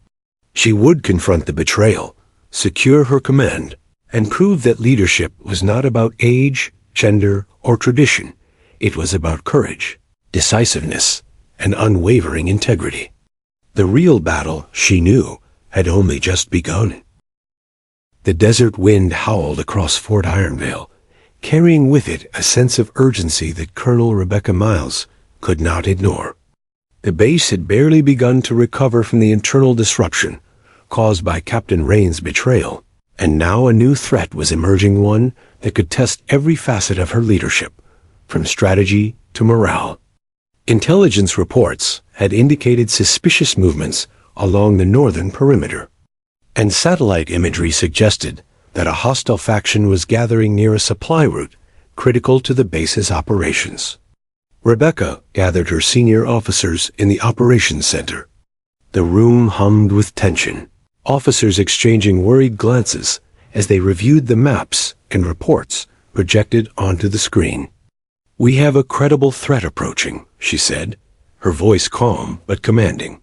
She would confront the betrayal, secure her command, and prove that leadership was not about age, gender, or tradition. It was about courage, decisiveness, and unwavering integrity. The real battle, she knew, had only just begun. The desert wind howled across Fort Ironvale, carrying with it a sense of urgency that Colonel Rebecca Miles could not ignore. The base had barely begun to recover from the internal disruption caused by Captain Rains' betrayal, and now a new threat was emerging, one that could test every facet of her leadership, from strategy to morale. Intelligence reports had indicated suspicious movements along the northern perimeter, and satellite imagery suggested that a hostile faction was gathering near a supply route critical to the base's operations. Rebecca gathered her senior officers in the operations center. The room hummed with tension, officers exchanging worried glances as they reviewed the maps and reports projected onto the screen. "We have a credible threat approaching," she said, her voice calm but commanding.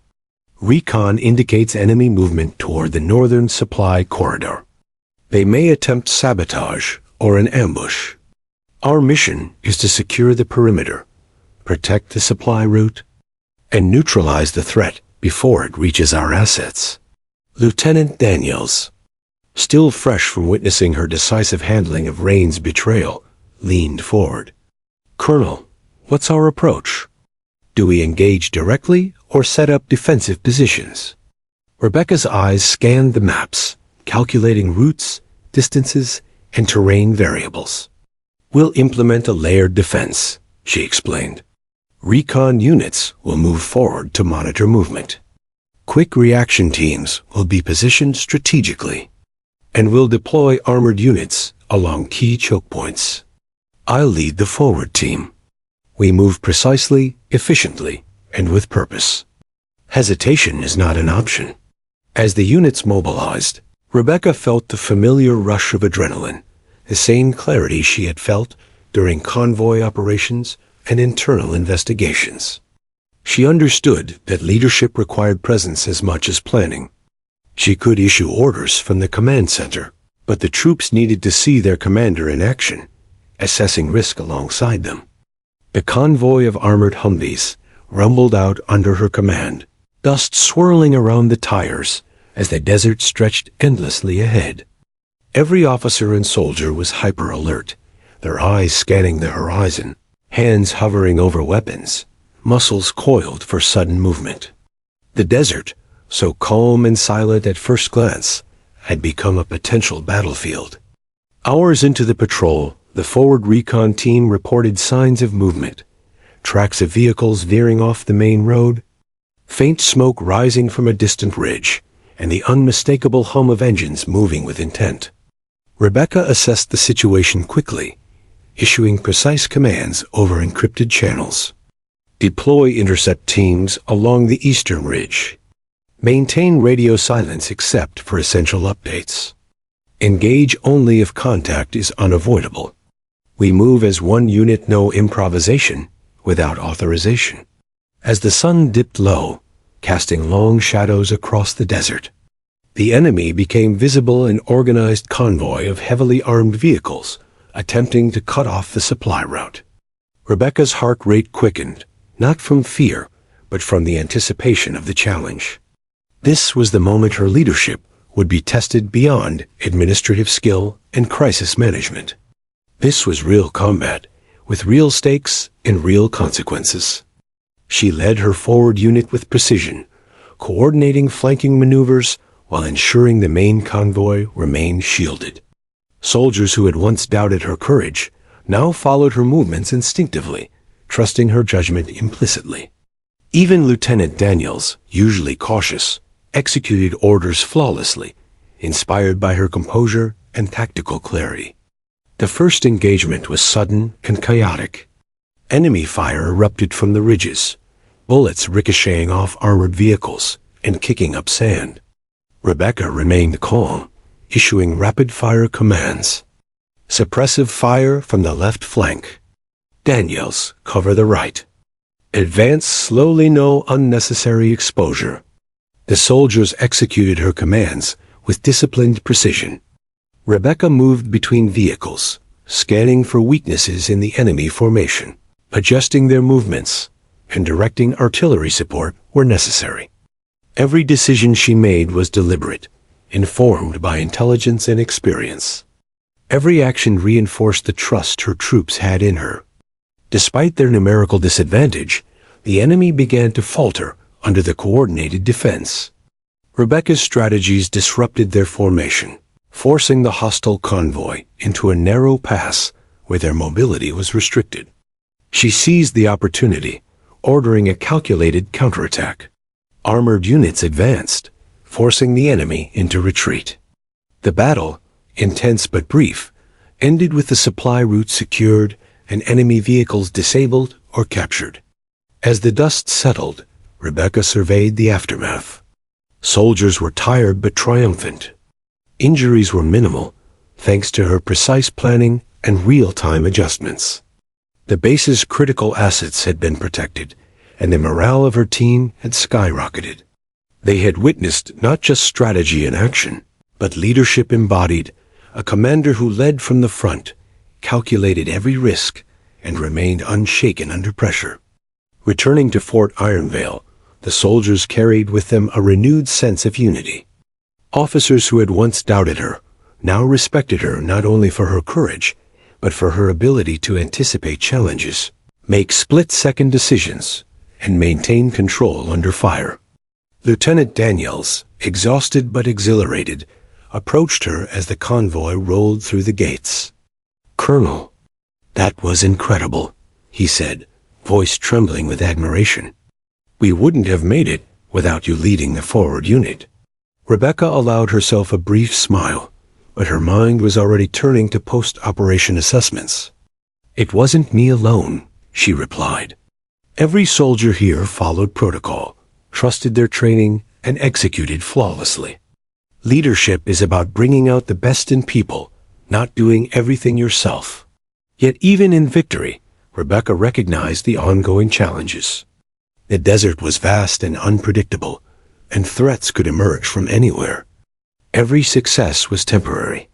"Recon indicates enemy movement toward the northern supply corridor. They may attempt sabotage or an ambush. Our mission is to secure the perimeter, protect the supply route, and neutralize the threat before it reaches our assets." Lieutenant Daniels, still fresh from witnessing her decisive handling of Rains' betrayal, leaned forward. "Colonel, what's our approach? Do we engage directly or set up defensive positions?" Rebecca's eyes scanned the maps, calculating routes, distances, and terrain variables. "We'll implement a layered defense," she explained. "Recon units will move forward to monitor movement. Quick reaction teams will be positioned strategically. and will deploy armored units along key choke points. I'll lead the forward team. We move precisely, efficiently, and with purpose. Hesitation is not an option. As the units mobilized, Rebecca felt the familiar rush of adrenaline, the same clarity she had felt during convoy operations and internal investigations. She understood that leadership required presence as much as planning. She could issue orders from the command center, but the troops needed to see their commander in action, assessing risk alongside them. The convoy of armored Humvees rumbled out under her command, dust swirling around the tires as the desert stretched endlessly ahead. Every officer and soldier was hyper-alert, their eyes scanning the horizon, hands hovering over weapons, muscles coiled for sudden movement. The desert, so calm and silent at first glance, had become a potential battlefield. Hours into the patrol, the forward recon team reported signs of movement, tracks of vehicles veering off the main road, faint smoke rising from a distant ridge, and the unmistakable hum of engines moving with intent. Rebecca assessed the situation quickly, issuing precise commands over encrypted channels. Deploy intercept teams along the eastern ridge. Maintain radio silence except for essential updates. Engage only if contact is unavoidable. We move as one unit, no improvisation, without authorization. As the sun dipped low, casting long shadows across the desert, the enemy became visible in organized convoy of heavily armed vehicles, attempting to cut off the supply route. Rebecca's heart rate quickened, not from fear, but from the anticipation of the challenge. This was the moment her leadership would be tested beyond administrative skill and crisis management. This was real combat, with real stakes and real consequences. She led her forward unit with precision, coordinating flanking maneuvers while ensuring the main convoy remained shielded. Soldiers who had once doubted her courage now followed her movements instinctively, trusting her judgment implicitly. Even Lieutenant Daniels, usually cautious, executed orders flawlessly, inspired by her composure and tactical clarity. The first engagement was sudden and chaotic. Enemy fire erupted from the ridges, bullets ricocheting off armored vehicles and kicking up sand. Rebecca remained calm, issuing rapid-fire commands. Suppressive fire from the left flank. Daniels, cover the right. Advance slowly, no unnecessary exposure. The soldiers executed her commands with disciplined precision. Rebecca moved between vehicles, scanning for weaknesses in the enemy formation, adjusting their movements, and directing artillery support where necessary. Every decision she made was deliberate, informed by intelligence and experience. Every action reinforced the trust her troops had in her. Despite their numerical disadvantage, the enemy began to falter under the coordinated defense. Rebecca's strategies disrupted their formation, forcing the hostile convoy into a narrow pass where their mobility was restricted. She seized the opportunity, ordering a calculated counterattack. Armored units advanced, forcing the enemy into retreat. The battle, intense but brief, ended with the supply route secured and enemy vehicles disabled or captured. As the dust settled, Rebecca surveyed the aftermath. Soldiers were tired but triumphant. Injuries were minimal, thanks to her precise planning and real-time adjustments. The base's critical assets had been protected, and the morale of her team had skyrocketed. They had witnessed not just strategy in action, but leadership embodied, a commander who led from the front, calculated every risk, and remained unshaken under pressure. Returning to Fort Ironvale, the soldiers carried with them a renewed sense of unity. Officers who had once doubted her now respected her not only for her courage, but for her ability to anticipate challenges, make split-second decisions, and maintain control under fire. Lieutenant Daniels, exhausted but exhilarated, approached her as the convoy rolled through the gates. "Colonel, that was incredible," he said, voice trembling with admiration. "We wouldn't have made it without you leading the forward unit." Rebecca allowed herself a brief smile, but her mind was already turning to post-operation assessments. "It wasn't me alone," she replied. "Every soldier here followed protocol, trusted their training, and executed flawlessly. Leadership is about bringing out the best in people, not doing everything yourself." Yet even in victory, Rebecca recognized the ongoing challenges. The desert was vast and unpredictable, and threats could emerge from anywhere. Every success was temporary.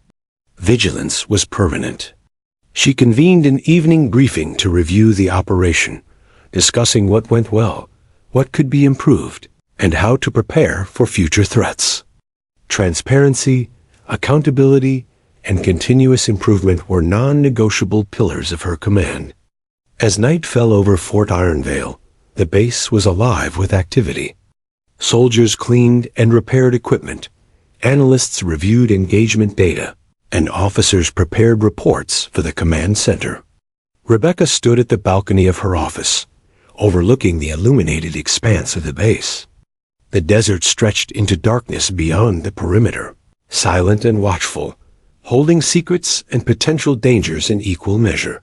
Vigilance was permanent. She convened an evening briefing to review the operation, discussing what went well, what could be improved, and how to prepare for future threats. Transparency, accountability, and continuous improvement were non-negotiable pillars of her command. As night fell over Fort Ironvale, the base was alive with activity. Soldiers cleaned and repaired equipment, analysts reviewed engagement data, and officers prepared reports for the command center. Rebecca stood at the balcony of her office, overlooking the illuminated expanse of the base. The desert stretched into darkness beyond the perimeter, silent and watchful, holding secrets and potential dangers in equal measure.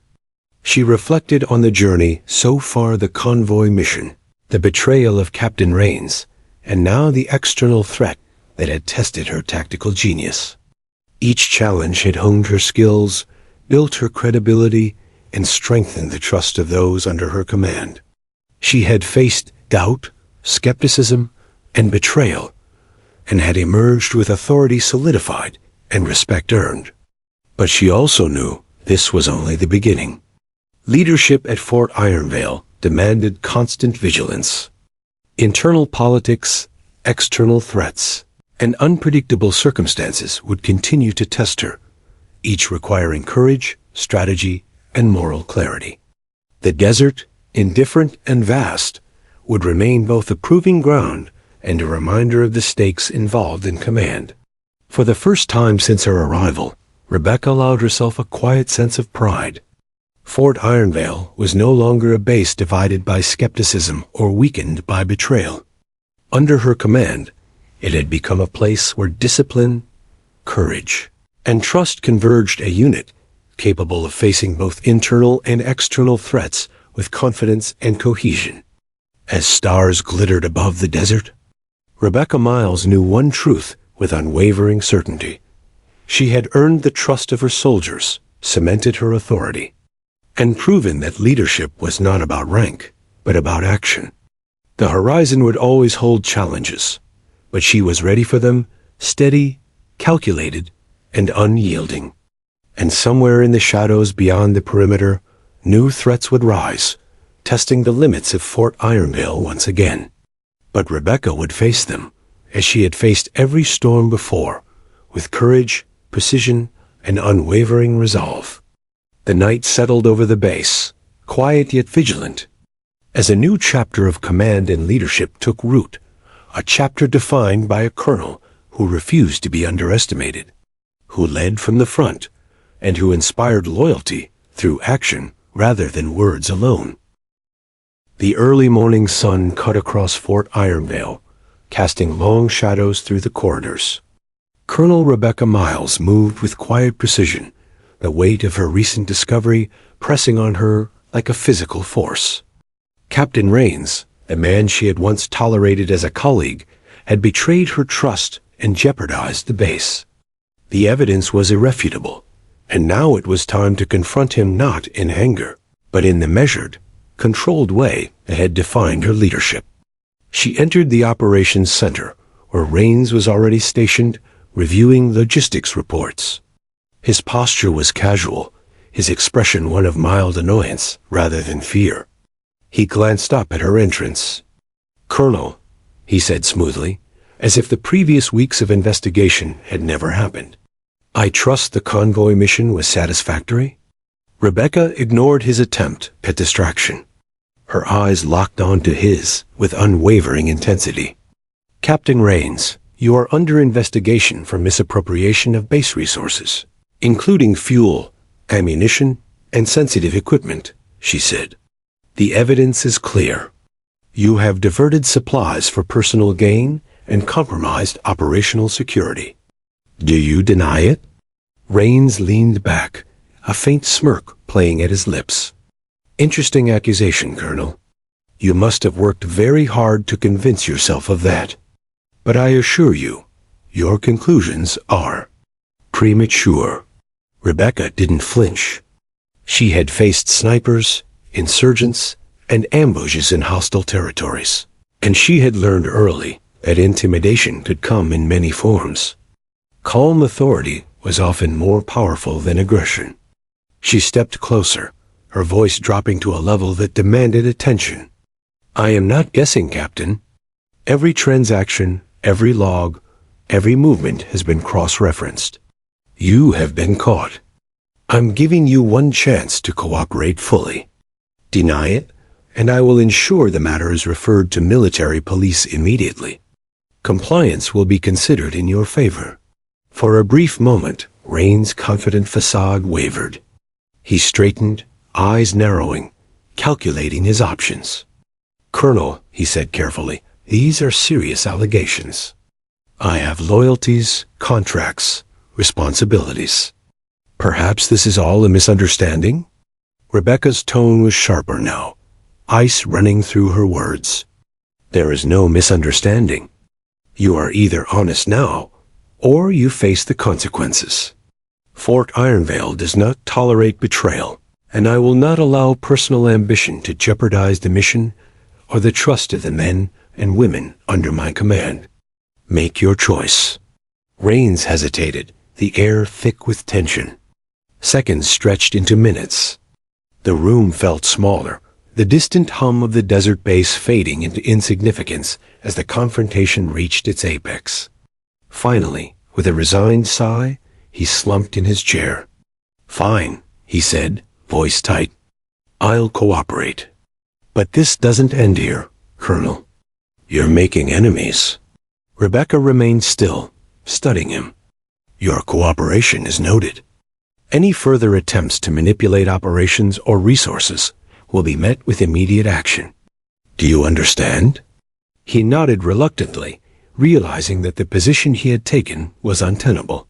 She reflected on the journey so far, the convoy mission, the betrayal of Captain Rains, and now the external threat that had tested her tactical genius. Each challenge had honed her skills, built her credibility, and strengthened the trust of those under her command. She had faced doubt, skepticism, and betrayal, and had emerged with authority solidified and respect earned. But she also knew this was only the beginning. Leadership at Fort Ironvale demanded constant vigilance. Internal politics, external threats, and unpredictable circumstances would continue to test her, each requiring courage, strategy, and moral clarity. The desert, indifferent and vast, would remain both a proving ground and a reminder of the stakes involved in command. For the first time since her arrival, Rebecca allowed herself a quiet sense of pride. Fort Ironvale was no longer a base divided by skepticism or weakened by betrayal. Under her command, it had become a place where discipline, courage, and trust converged, a unit capable of facing both internal and external threats with confidence and cohesion. As stars glittered above the desert, Rebecca Miles knew one truth with unwavering certainty. She had earned the trust of her soldiers, cemented her authority, and proven that leadership was not about rank, but about action. The horizon would always hold challenges, but she was ready for them, steady, calculated, and unyielding. And somewhere in the shadows beyond the perimeter, new threats would rise, testing the limits of Fort Ironvale once again. But Rebecca would face them, as she had faced every storm before, with courage, precision, and unwavering resolve. The night settled over the base, quiet yet vigilant, as a new chapter of command and leadership took root, a chapter defined by a colonel who refused to be underestimated, who led from the front, and who inspired loyalty through action rather than words alone. The early morning sun cut across Fort Ironvale, casting long shadows through the corridors. Colonel Rebecca Miles moved with quiet precision, the weight of her recent discovery pressing on her like a physical force. Captain Rains, the man she had once tolerated as a colleague, had betrayed her trust and jeopardized the base. The evidence was irrefutable, and now it was time to confront him not in anger, but in the measured, controlled way that had defined her leadership. She entered the operations center, where Rains was already stationed, reviewing logistics reports. His posture was casual, his expression one of mild annoyance rather than fear. He glanced up at her entrance. "Colonel," he said smoothly, as if the previous weeks of investigation had never happened. "I trust the convoy mission was satisfactory?" Rebecca ignored his attempt at distraction. Her eyes locked onto his with unwavering intensity. "Captain Rains, you are under investigation for misappropriation of base resources, including fuel, ammunition, and sensitive equipment," she said. "The evidence is clear. You have diverted supplies for personal gain and compromised operational security. Do you deny it?" Rains leaned back, a faint smirk playing at his lips. Interesting accusation, Colonel. You must have worked very hard to convince yourself of that. But I assure you, your conclusions are premature. Rebecca didn't flinch. She had faced snipers, insurgents, and ambushes in hostile territories, and she had learned early that intimidation could come in many forms. Calm authority was often more powerful than aggression. She stepped closer, her voice dropping to a level that demanded attention. I am not guessing, Captain. Every transaction, every log, every movement has been cross-referenced. You have been caught. I'm giving you one chance to cooperate fully. Deny it, and I will ensure the matter is referred to military police immediately. Compliance will be considered in your favor. For a brief moment, Rain's confident facade wavered. He straightened, eyes narrowing, calculating his options. Colonel, he said carefully, these are serious allegations. I have loyalties, contracts, responsibilities. Perhaps this is all a misunderstanding? Rebecca's tone was sharper now, ice running through her words. There is no misunderstanding. You are either honest now, or you face the consequences. Fort Ironvale does not tolerate betrayal, and I will not allow personal ambition to jeopardize the mission or the trust of the men and women under my command. Make your choice. Rains hesitated, the air thick with tension. Seconds stretched into minutes. The room felt smaller, the distant hum of the desert base fading into insignificance as the confrontation reached its apex. Finally, with a resigned sigh, he slumped in his chair. Fine, he said, voice tight. I'll cooperate. But this doesn't end here, Colonel. You're making enemies. Rebecca remained still, studying him. Your cooperation is noted. Any further attempts to manipulate operations or resources will be met with immediate action. Do you understand? He nodded reluctantly, realizing that the position he had taken was untenable.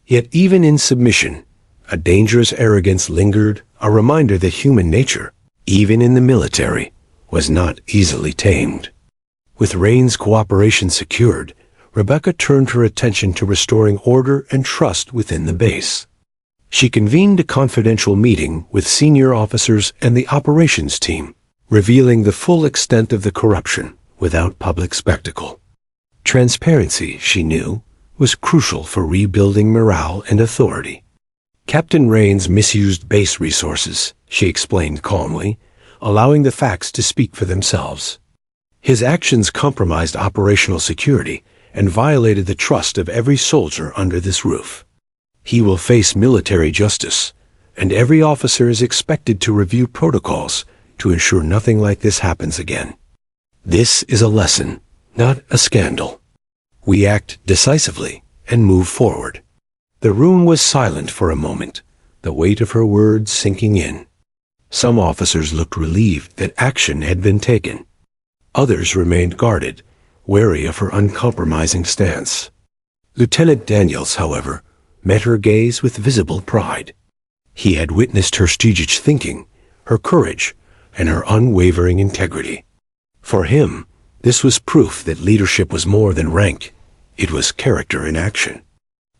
Yet even in submission, a dangerous arrogance lingered, a reminder that human nature, even in the military, was not easily tamed. With Rain's cooperation secured, Rebecca turned her attention to restoring order and trust within the base. She convened a confidential meeting with senior officers and the operations team, revealing the full extent of the corruption without public spectacle. Transparency, she knew, was crucial for rebuilding morale and authority. Captain Rains misused base resources, she explained calmly, allowing the facts to speak for themselves. His actions compromised operational security and violated the trust of every soldier under this roof. He will face military justice, and every officer is expected to review protocols to ensure nothing like this happens again. This is a lesson, not a scandal. We act decisively and move forward. The room was silent for a moment, the weight of her words sinking in. Some officers looked relieved that action had been taken. Others remained guarded, wary of her uncompromising stance. Lieutenant Daniels, however, met her gaze with visible pride. He had witnessed her strategic thinking, her courage, and her unwavering integrity. For him, this was proof that leadership was more than rank. It was character in action.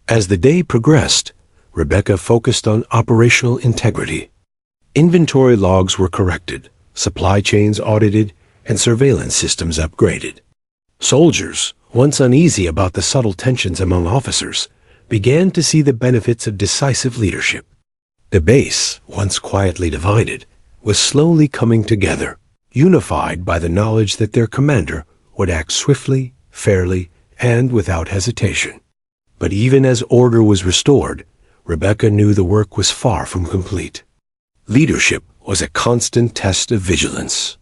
As the day progressed, Rebecca focused on operational integrity. Inventory logs were corrected, supply chains audited, and surveillance systems upgraded. Soldiers, once uneasy about the subtle tensions among officers, began to see the benefits of decisive leadership. The base, once quietly divided, was slowly coming together, unified by the knowledge that their commander would act swiftly, fairly, and without hesitation. But even as order was restored, Rebecca knew the work was far from complete. Leadership was a constant test of vigilance.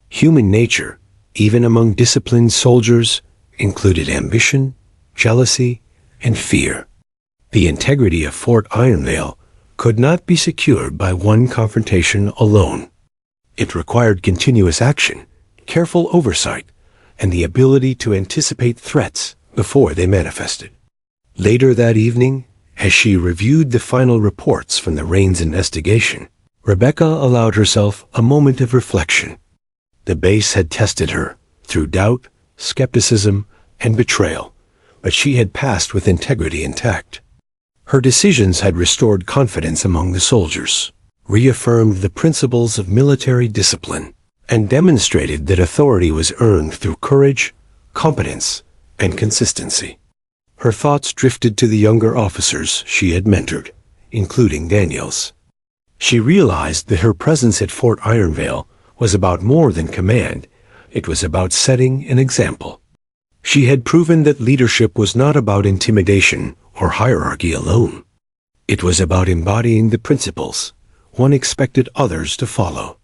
Human nature, even among disciplined soldiers, included ambition, jealousy, and fear. The integrity of Fort Ironvale could not be secured by one confrontation alone. It required continuous action, careful oversight, and the ability to anticipate threats before they manifested. Later that evening, As she reviewed the final reports from the Rains investigation, Rebecca allowed herself a moment of reflection. The base had tested her through doubt, skepticism, and betrayal, but she had passed with integrity intact. Her decisions had restored confidence among the soldiers, reaffirmed the principles of military discipline, and demonstrated that authority was earned through courage, competence, and consistency. Her thoughts drifted to the younger officers she had mentored, including Daniel's. She realized that her presence at Fort Ironvale was about more than command. It was about setting an example. She had proven that leadership was not about intimidation or hierarchy alone. It was about embodying the principles one expected others to follow.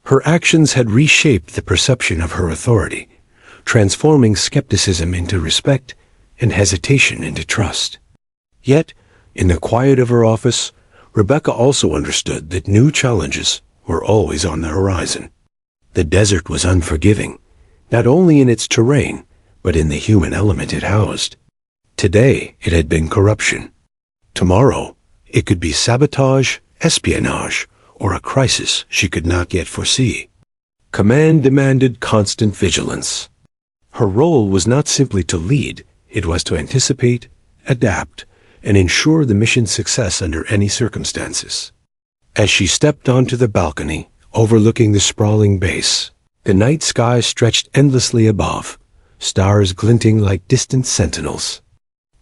Her actions had reshaped the perception of her authority, transforming skepticism into respect and hesitation into trust. Yet, in the quiet of her office, Rebecca also understood that new challenges were always on the horizon. The desert was unforgiving, not only in its terrain, but in the human element it housed. Today, it had been corruption. Tomorrow, it could be sabotage, espionage, or a crisis she could not yet foresee. Command demanded constant vigilance. Her role was not simply to lead, it was to anticipate, adapt, and ensure the mission's success under any circumstances. As she stepped onto the balcony, overlooking the sprawling base, the night sky stretched endlessly above, stars glinting like distant sentinels.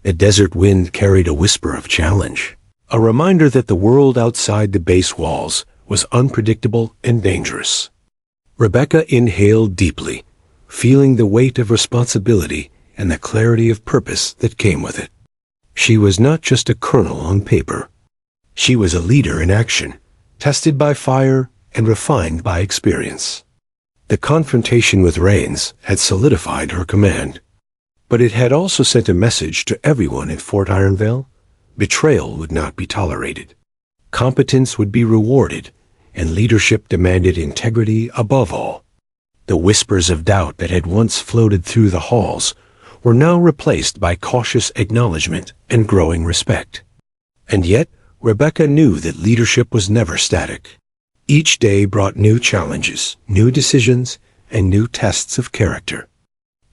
The desert wind carried a whisper of challenge, a reminder that the world outside the base walls was unpredictable and dangerous. Rebecca inhaled deeply, feeling the weight of responsibility and the clarity of purpose that came with it. She was not just a colonel on paper. She was a leader in action, tested by fire and refined by experience. The confrontation with Rains had solidified her command, but it had also sent a message to everyone at Fort Ironvale. Betrayal would not be tolerated. Competence would be rewarded, and leadership demanded integrity above all. The whispers of doubt that had once floated through the halls were now replaced by cautious acknowledgement and growing respect. And yet, Rebecca knew that leadership was never static. Each day brought new challenges, new decisions, and new tests of character.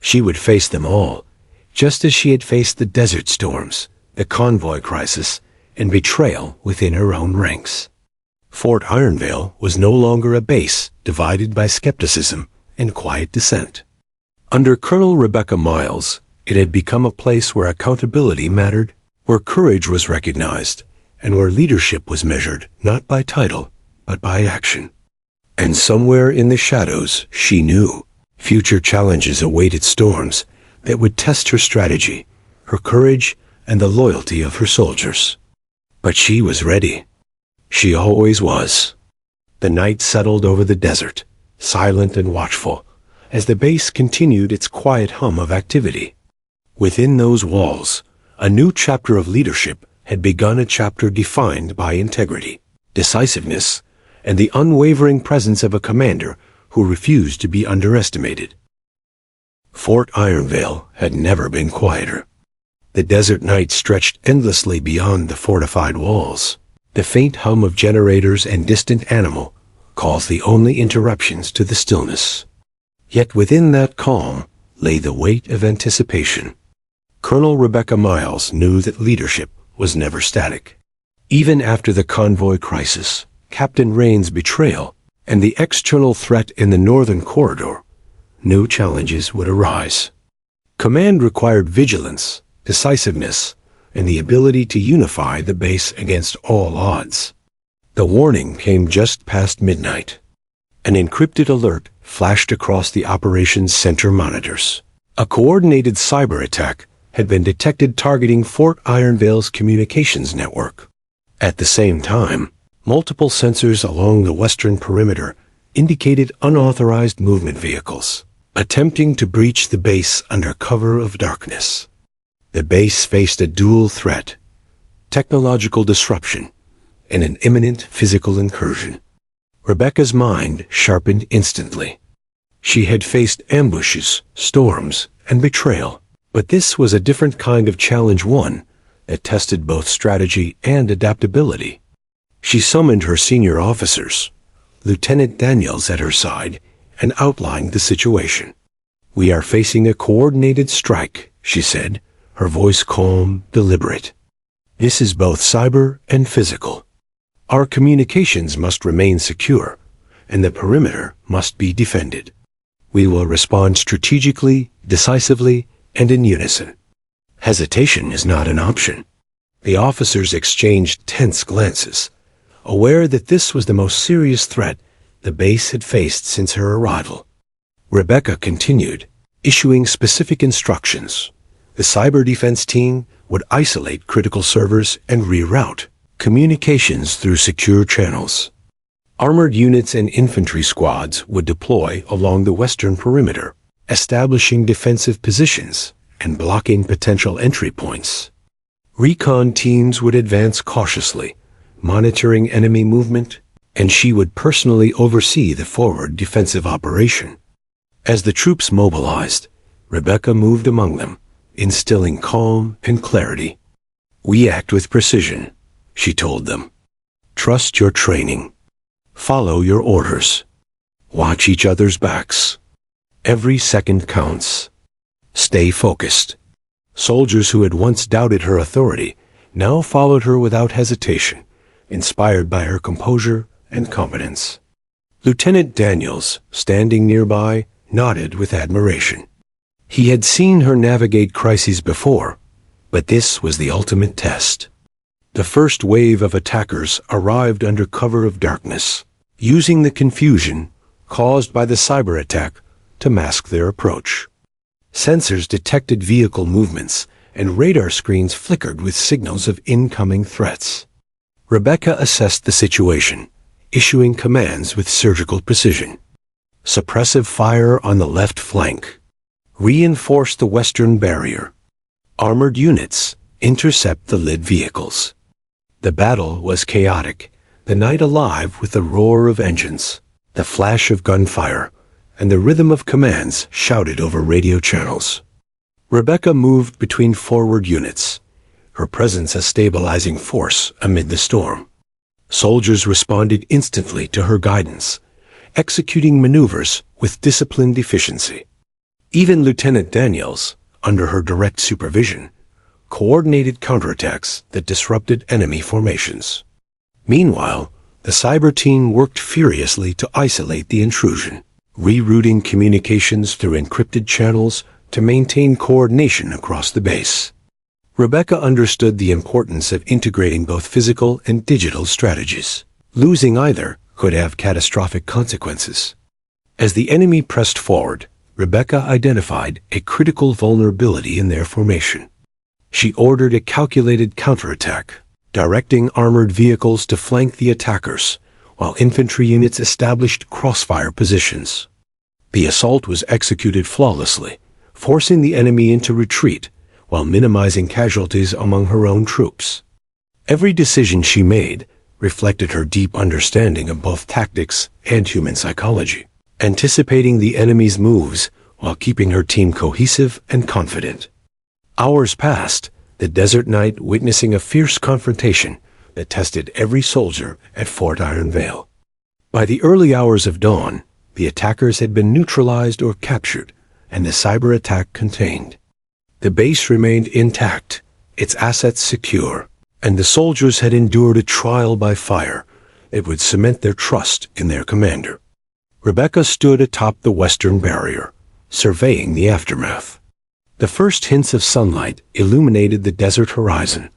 She would face them all, just as she had faced the desert storms, the convoy crisis, and betrayal within her own ranks. Fort Ironvale was no longer a base divided by skepticism and quiet dissent. Under Colonel Rebecca Miles, it had become a place where accountability mattered, where courage was recognized, and where leadership was measured not by title, but by action. And somewhere in the shadows, she knew, future challenges awaited storms that would test her strategy, her courage, and the loyalty of her soldiers. But she was ready. She always was. The night settled over the desert, silent and watchful, as the base continued its quiet hum of activity. Within those walls, a new chapter of leadership had begun, a chapter defined by integrity, decisiveness, and the unwavering presence of a commander who refused to be underestimated. Fort Ironvale had never been quieter. The desert night stretched endlessly beyond the fortified walls. The faint hum of generators and distant animal calls the only interruptions to the stillness. Yet within that calm lay the weight of anticipation. Colonel Rebecca Miles knew that leadership was never static. Even after the convoy crisis, Captain Rains' betrayal, and the external threat in the northern corridor, new challenges would arise. Command required vigilance, decisiveness, and the ability to unify the base against all odds. The warning came just past midnight. An encrypted alert flashed across the operations center monitors. A coordinated cyber attack had been detected targeting Fort Ironvale's communications network. At the same time, multiple sensors along the western perimeter indicated unauthorized movement vehicles, attempting to breach the base under cover of darkness. The base faced a dual threat: technological disruption and an imminent physical incursion. Rebecca's mind sharpened instantly. She had faced ambushes, storms, and betrayal, but this was a different kind of challenge, one that tested both strategy and adaptability. She summoned her senior officers, Lieutenant Daniels at her side, and outlined the situation. "We are facing a coordinated strike," she said, her voice calm, deliberate. "This is both cyber and physical. Our communications must remain secure, and the perimeter must be defended. We will respond strategically, decisively, and in unison. Hesitation is not an option." The officers exchanged tense glances, aware that this was the most serious threat the base had faced since her arrival. Rebecca continued, issuing specific instructions. The cyber defense team would isolate critical servers and reroute communications through secure channels. Armored units and infantry squads would deploy along the western perimeter, establishing defensive positions and blocking potential entry points. Recon teams would advance cautiously, monitoring enemy movement, and she would personally oversee the forward defensive operation. As the troops mobilized, Rebecca moved among them, instilling calm and clarity. "We act with precision," she told them. "Trust your training. Follow your orders. Watch each other's backs. Every second counts. Stay focused." Soldiers who had once doubted her authority now followed her without hesitation, inspired by her composure and competence. Lieutenant Daniels, standing nearby, nodded with admiration. He had seen her navigate crises before, but this was the ultimate test. The first wave of attackers arrived under cover of darkness, using the confusion caused by the cyber attack to mask their approach. Sensors detected vehicle movements, and radar screens flickered with signals of incoming threats. Rebecca assessed the situation, issuing commands with surgical precision. Suppressive fire on the left flank. Reinforce the western barrier. Armored units, intercept the lit vehicles. The battle was chaotic, the night alive with the roar of engines, the flash of gunfire, and the rhythm of commands shouted over radio channels. Rebecca moved between forward units, her presence a stabilizing force amid the storm. Soldiers responded instantly to her guidance, executing maneuvers with disciplined efficiency. Even Lieutenant Daniels, under her direct supervision, coordinated counterattacks that disrupted enemy formations. Meanwhile, the cyber team worked furiously to isolate the intrusion, rerouting communications through encrypted channels to maintain coordination across the base. Rebecca understood the importance of integrating both physical and digital strategies. Losing either could have catastrophic consequences. As the enemy pressed forward, Rebecca identified a critical vulnerability in their formation. She ordered a calculated counterattack, directing armored vehicles to flank the attackers, while infantry units established crossfire positions. The assault was executed flawlessly, forcing the enemy into retreat while minimizing casualties among her own troops. Every decision she made reflected her deep understanding of both tactics and human psychology, anticipating the enemy's moves while keeping her team cohesive and confident. Hours passed, the desert night witnessing a fierce confrontation that tested every soldier at Fort Iron Vale. By the early hours of dawn, the attackers had been neutralized or captured, and the cyber attack contained. The base remained intact, its assets secure, and the soldiers had endured a trial by fire that would cement their trust in their commander. Rebecca stood atop the western barrier, surveying the aftermath. The first hints of sunlight illuminated the desert horizon,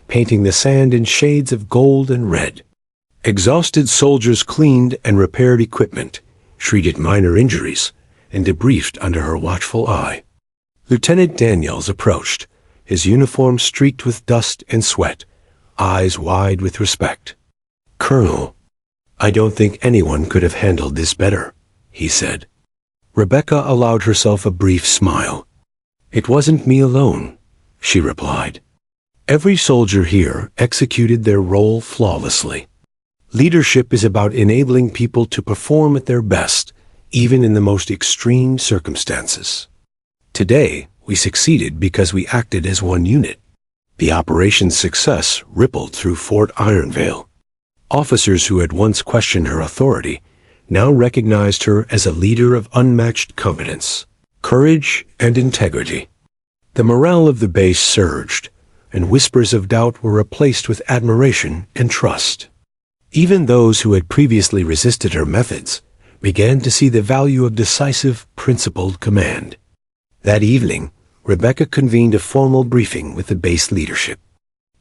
painting the sand in shades of gold and red. Exhausted soldiers cleaned and repaired equipment, treated minor injuries, and debriefed under her watchful eye. Lieutenant Daniels approached, his uniform streaked with dust and sweat, eyes wide with respect. "Colonel, I don't think anyone could have handled this better," he said. Rebecca allowed herself a brief smile. "It wasn't me alone," she replied. "Every soldier here executed their role flawlessly. Leadership is about enabling people to perform at their best, even in the most extreme circumstances. Today, we succeeded because we acted as one unit. The operation's success rippled through Fort Ironvale. Officers who had once questioned her authority now recognized her as a leader of unmatched competence, courage, and integrity. The morale of the base surged, and whispers of doubt were replaced with admiration and trust. Even those who had previously resisted her methods began to see the value of decisive, principled command. That evening, Rebecca convened a formal briefing with the base leadership.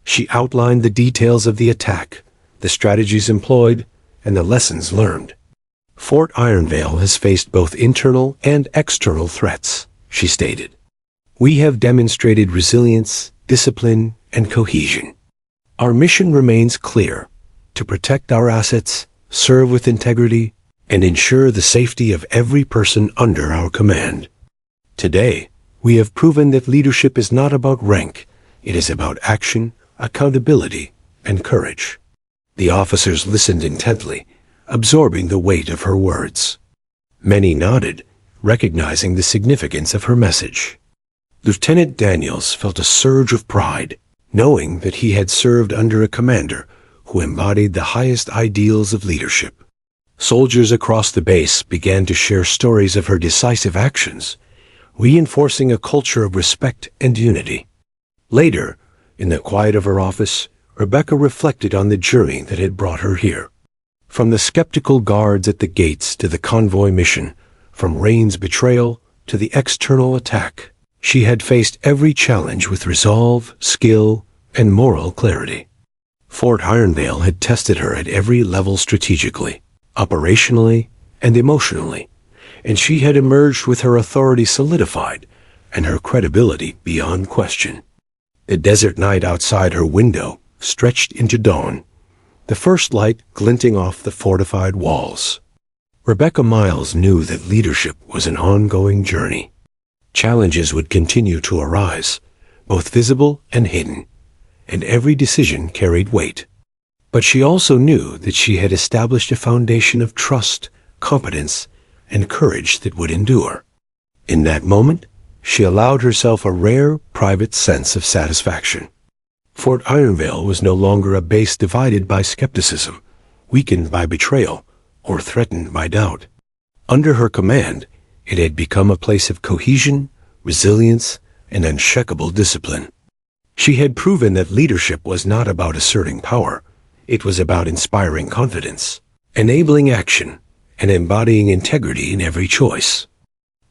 She outlined the details of the attack, the strategies employed, and the lessons learned. Fort Ironvale has faced both internal and external threats, she stated. We have demonstrated resilience, discipline, and cohesion. Our mission remains clear: to protect our assets, serve with integrity, and ensure the safety of every person under our command. Today, we have proven that leadership is not about rank, it is about action, accountability, and courage. The officers listened intently, absorbing the weight of her words. Many nodded, recognizing the significance of her message. Lieutenant Daniels felt a surge of pride, knowing that he had served under a commander who embodied the highest ideals of leadership. Soldiers across the base began to share stories of her decisive actions, reinforcing a culture of respect and unity. Later, in the quiet of her office, Rebecca reflected on the journey that had brought her here. From the skeptical guards at the gates to the convoy mission, from Rain's betrayal to the external attack, she had faced every challenge with resolve, skill, and moral clarity. Fort Ironvale had tested her at every level strategically, operationally, and emotionally, and she had emerged with her authority solidified and her credibility beyond question. The desert night outside her window stretched into dawn, the first light glinting off the fortified walls. Rebecca Miles knew that leadership was an ongoing journey. Challenges would continue to arise, both visible and hidden, and every decision carried weight. But she also knew that she had established a foundation of trust, competence, and courage that would endure. In that moment, she allowed herself a rare, private sense of satisfaction. Fort Ironvale was no longer a base divided by skepticism, weakened by betrayal, or threatened by doubt. Under her command, it had become a place of cohesion, resilience, and unshakable discipline. She had proven that leadership was not about asserting power. It was about inspiring confidence, enabling action, and embodying integrity in every choice.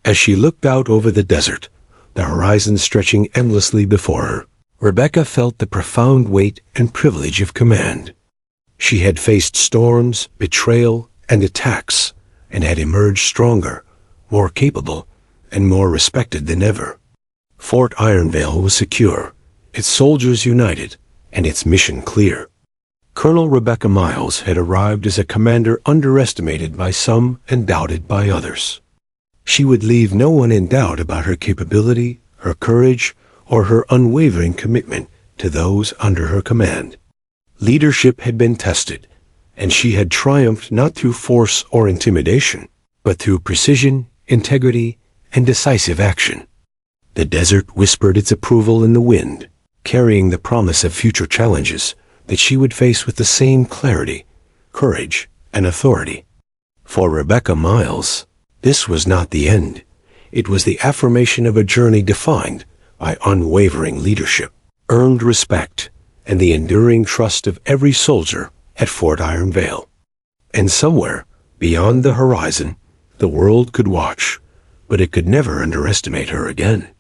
As she looked out over the desert, the horizon stretching endlessly before her, Rebecca felt the profound weight and privilege of command. She had faced storms, betrayal, and attacks, and had emerged stronger, more capable, and more respected than ever. Fort Ironvale was secure, its soldiers united, and its mission clear. Colonel Rebecca Miles had arrived as a commander underestimated by some and doubted by others. She would leave no one in doubt about her capability, her courage, or her unwavering commitment to those under her command. Leadership had been tested, and she had triumphed not through force or intimidation, but through precision, integrity, and decisive action. The desert whispered its approval in the wind, carrying the promise of future challenges that she would face with the same clarity, courage, and authority. For Rebecca Miles, this was not the end. It was the affirmation of a journey defined by unwavering leadership, earned respect, and the enduring trust of every soldier at Fort Ironvale. And somewhere, beyond the horizon, the world could watch, but it could never underestimate her again.